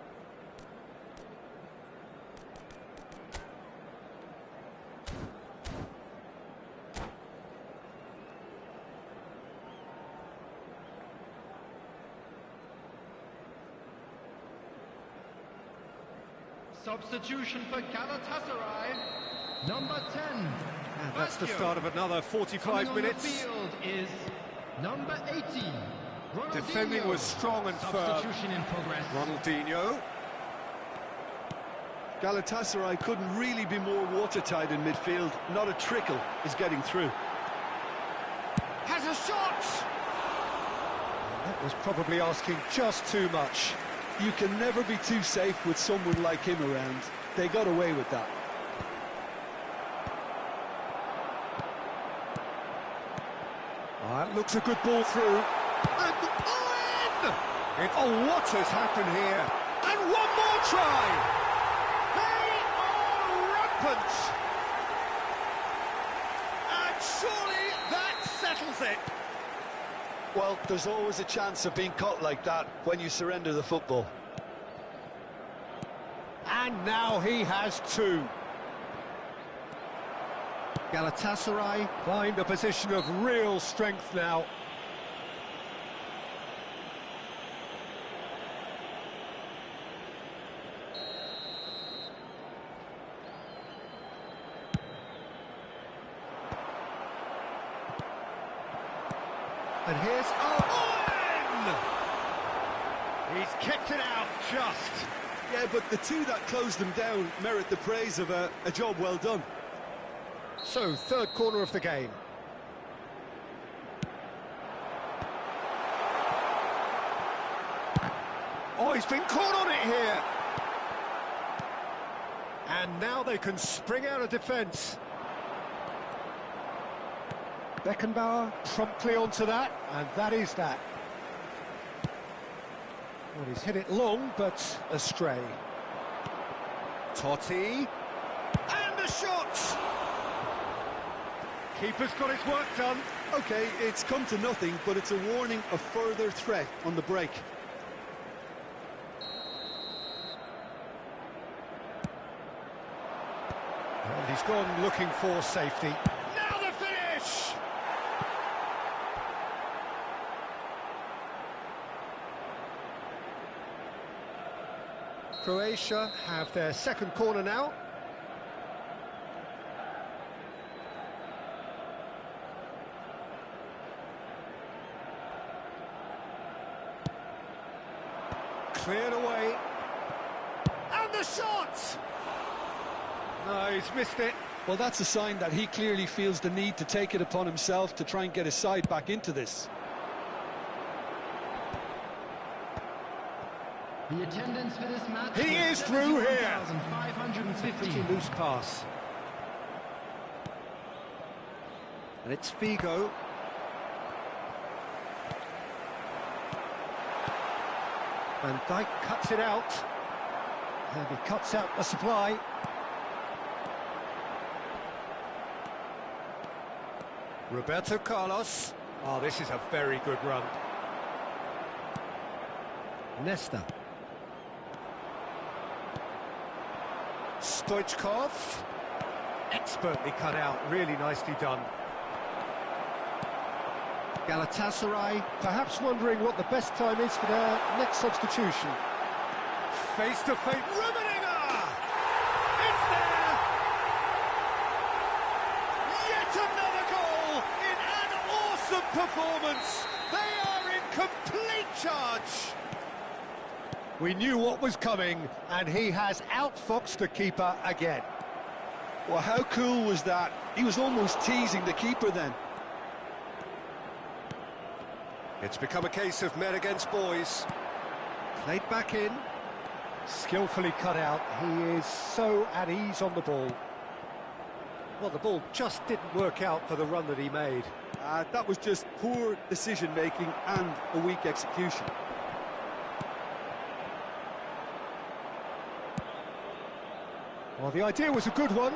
Substitution for Galatasaray, number 10. And that's the start of another 45 minutes. On the field is number 18. Defending was strong and firm. Substitution in progress. Ronaldinho. Galatasaray couldn't really be more watertight in midfield. Not a trickle is getting through. Has a shot! That was probably asking just too much. You can never be too safe with someone like him around. They got away with that. That looks a good ball through. And Owen! Oh, what has happened here? And one more try! They are rampant! And surely that settles it. Well, there's always a chance of being caught like that when you surrender the football. And now he has 2. Galatasaray find a position of real strength now. And here's Owen! He's kicked it out just. Yeah, but the two that closed them down merit the praise of a job well done. So, third corner of the game. Oh, he's been caught on it here. And now they can spring out of defence. Beckenbauer promptly onto that, and that is that. Well, he's hit it long, but astray. Totti. And the shot! Keeper's got his work done. OK, it's come to nothing, but it's a warning of further threat on the break. And he's gone looking for safety. Now the finish! Croatia have their second corner now. Cleared away. And the shot! No, he's missed it. Well, that's a sign that he clearly feels the need to take it upon himself to try and get his side back into this. The attendance for this match. He is through here. 550. Loose pass. And it's Figo. Van Dijk cuts it out. And he cuts out the supply. Roberto Carlos. Oh, this is a very good run. Nesta. Stoichkov. Expertly cut out, really nicely done. Galatasaray, perhaps wondering what the best time is for their next substitution. Face to face, Rummenigge! It's there! Yet another goal in an awesome performance! They are in complete charge! We knew what was coming, and he has outfoxed the keeper again. Well, how cool was that? He was almost teasing the keeper then. It's become a case of men against boys. Played back in. Skillfully cut out. He is so at ease on the ball. Well, the ball just didn't work out for the run that he made. That was just poor decision-making and a weak execution. Well, the idea was a good one.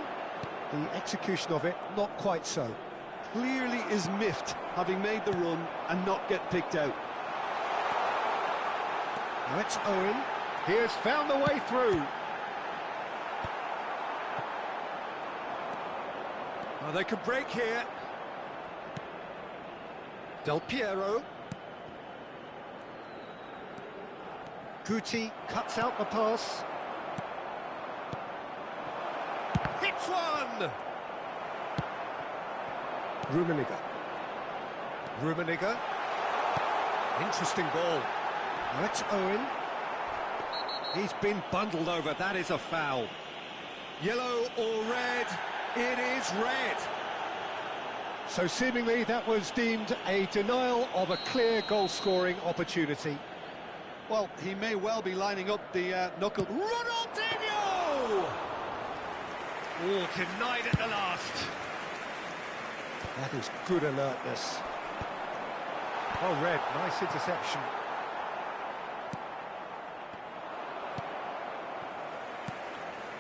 The execution of it, not quite so. Clearly is miffed, having made the run and not get picked out. Now it's Owen. He has found the way through. Well, they could break here. Del Piero. Guti cuts out the pass. Hits one! Rummenigge. Rummenigge. Interesting ball. Now it's Owen. He's been bundled over. That is a foul. Yellow or red? It is red. So seemingly that was deemed a denial of a clear goal-scoring opportunity. Well, he may well be lining up the knuckle. Ronaldinho! Oh, denied at the last. That is good alertness. Oh, red, nice interception.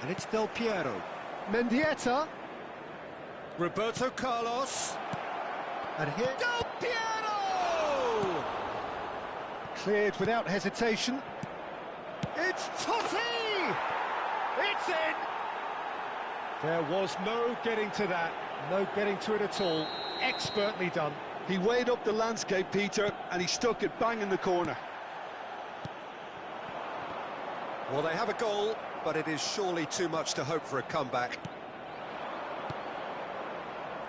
And it's Del Piero. Mendieta. Roberto Carlos. And here... Del Piero! Cleared without hesitation. It's Totti! It's in! There was no getting to that. No getting to it at all. Expertly done. He weighed up the landscape, Peter, and he stuck it bang in the corner. Well, they have a goal, but it is surely too much to hope for a comeback.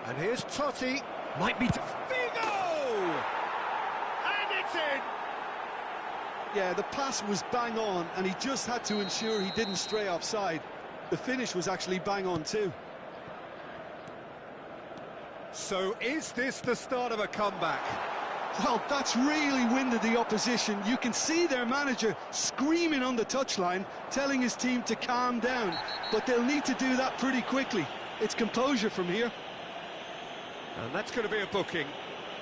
And here's Totti. Might be to Figo! And it's in! Yeah, the pass was bang on, and he just had to ensure he didn't stray offside. The finish was actually bang on too. So is this the start of a comeback? Well, that's really winded the opposition. You can see their manager screaming on the touchline, telling his team to calm down. But they'll need to do that pretty quickly. It's composure from here. And that's going to be a booking.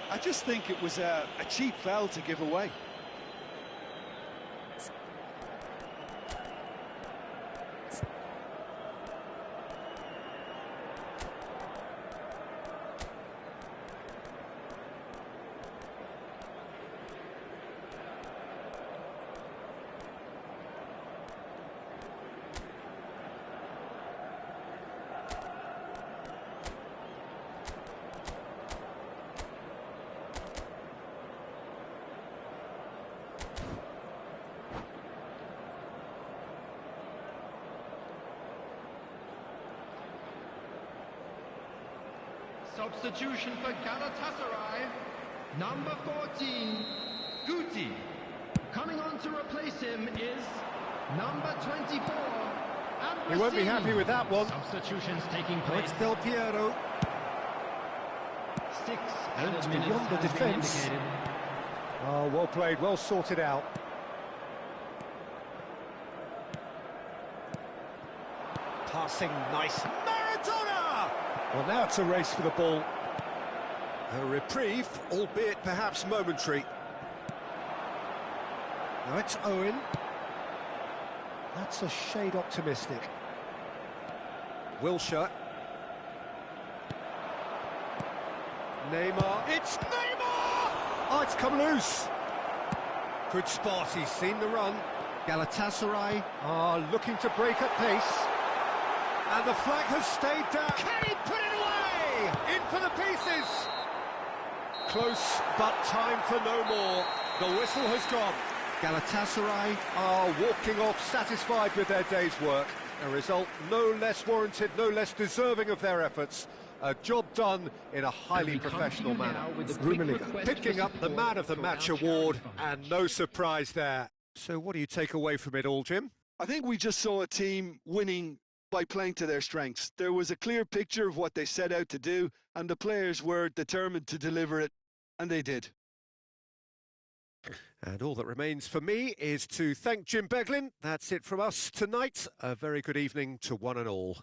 I just think it was a cheap foul to give away. Substitution for Galatasaray, number 14, Guti. Coming on to replace him is number 24, He won't be happy with that one. Substitutions taking place. It's Del Piero. 6 And added beyond minutes the has been defence. indicated. Oh, well played, well sorted out. Passing nice. Maradona! Well, now it's a race for the ball. A reprieve, albeit perhaps momentary. Now it's Owen. That's a shade optimistic. Wilshere. Neymar. It's Neymar! Oh, it's come loose. Good spot, he's seen the run. Galatasaray are looking to break at pace. And the flag has stayed down. Can he put it away? In for the pieces. Close, but time for no more. The whistle has gone. Galatasaray are walking off satisfied with their day's work. A result no less warranted, no less deserving of their efforts. A job done in a highly professional manner. Rummenigge picking up the Man of the Match award, and no surprise there. So what do you take away from it all, Jim? I think we just saw a team winning by playing to their strengths. There was a clear picture of what they set out to do, and the players were determined to deliver it, and they did. And all that remains for me is to thank Jim Beglin. That's it from us tonight. A very good evening to one and all.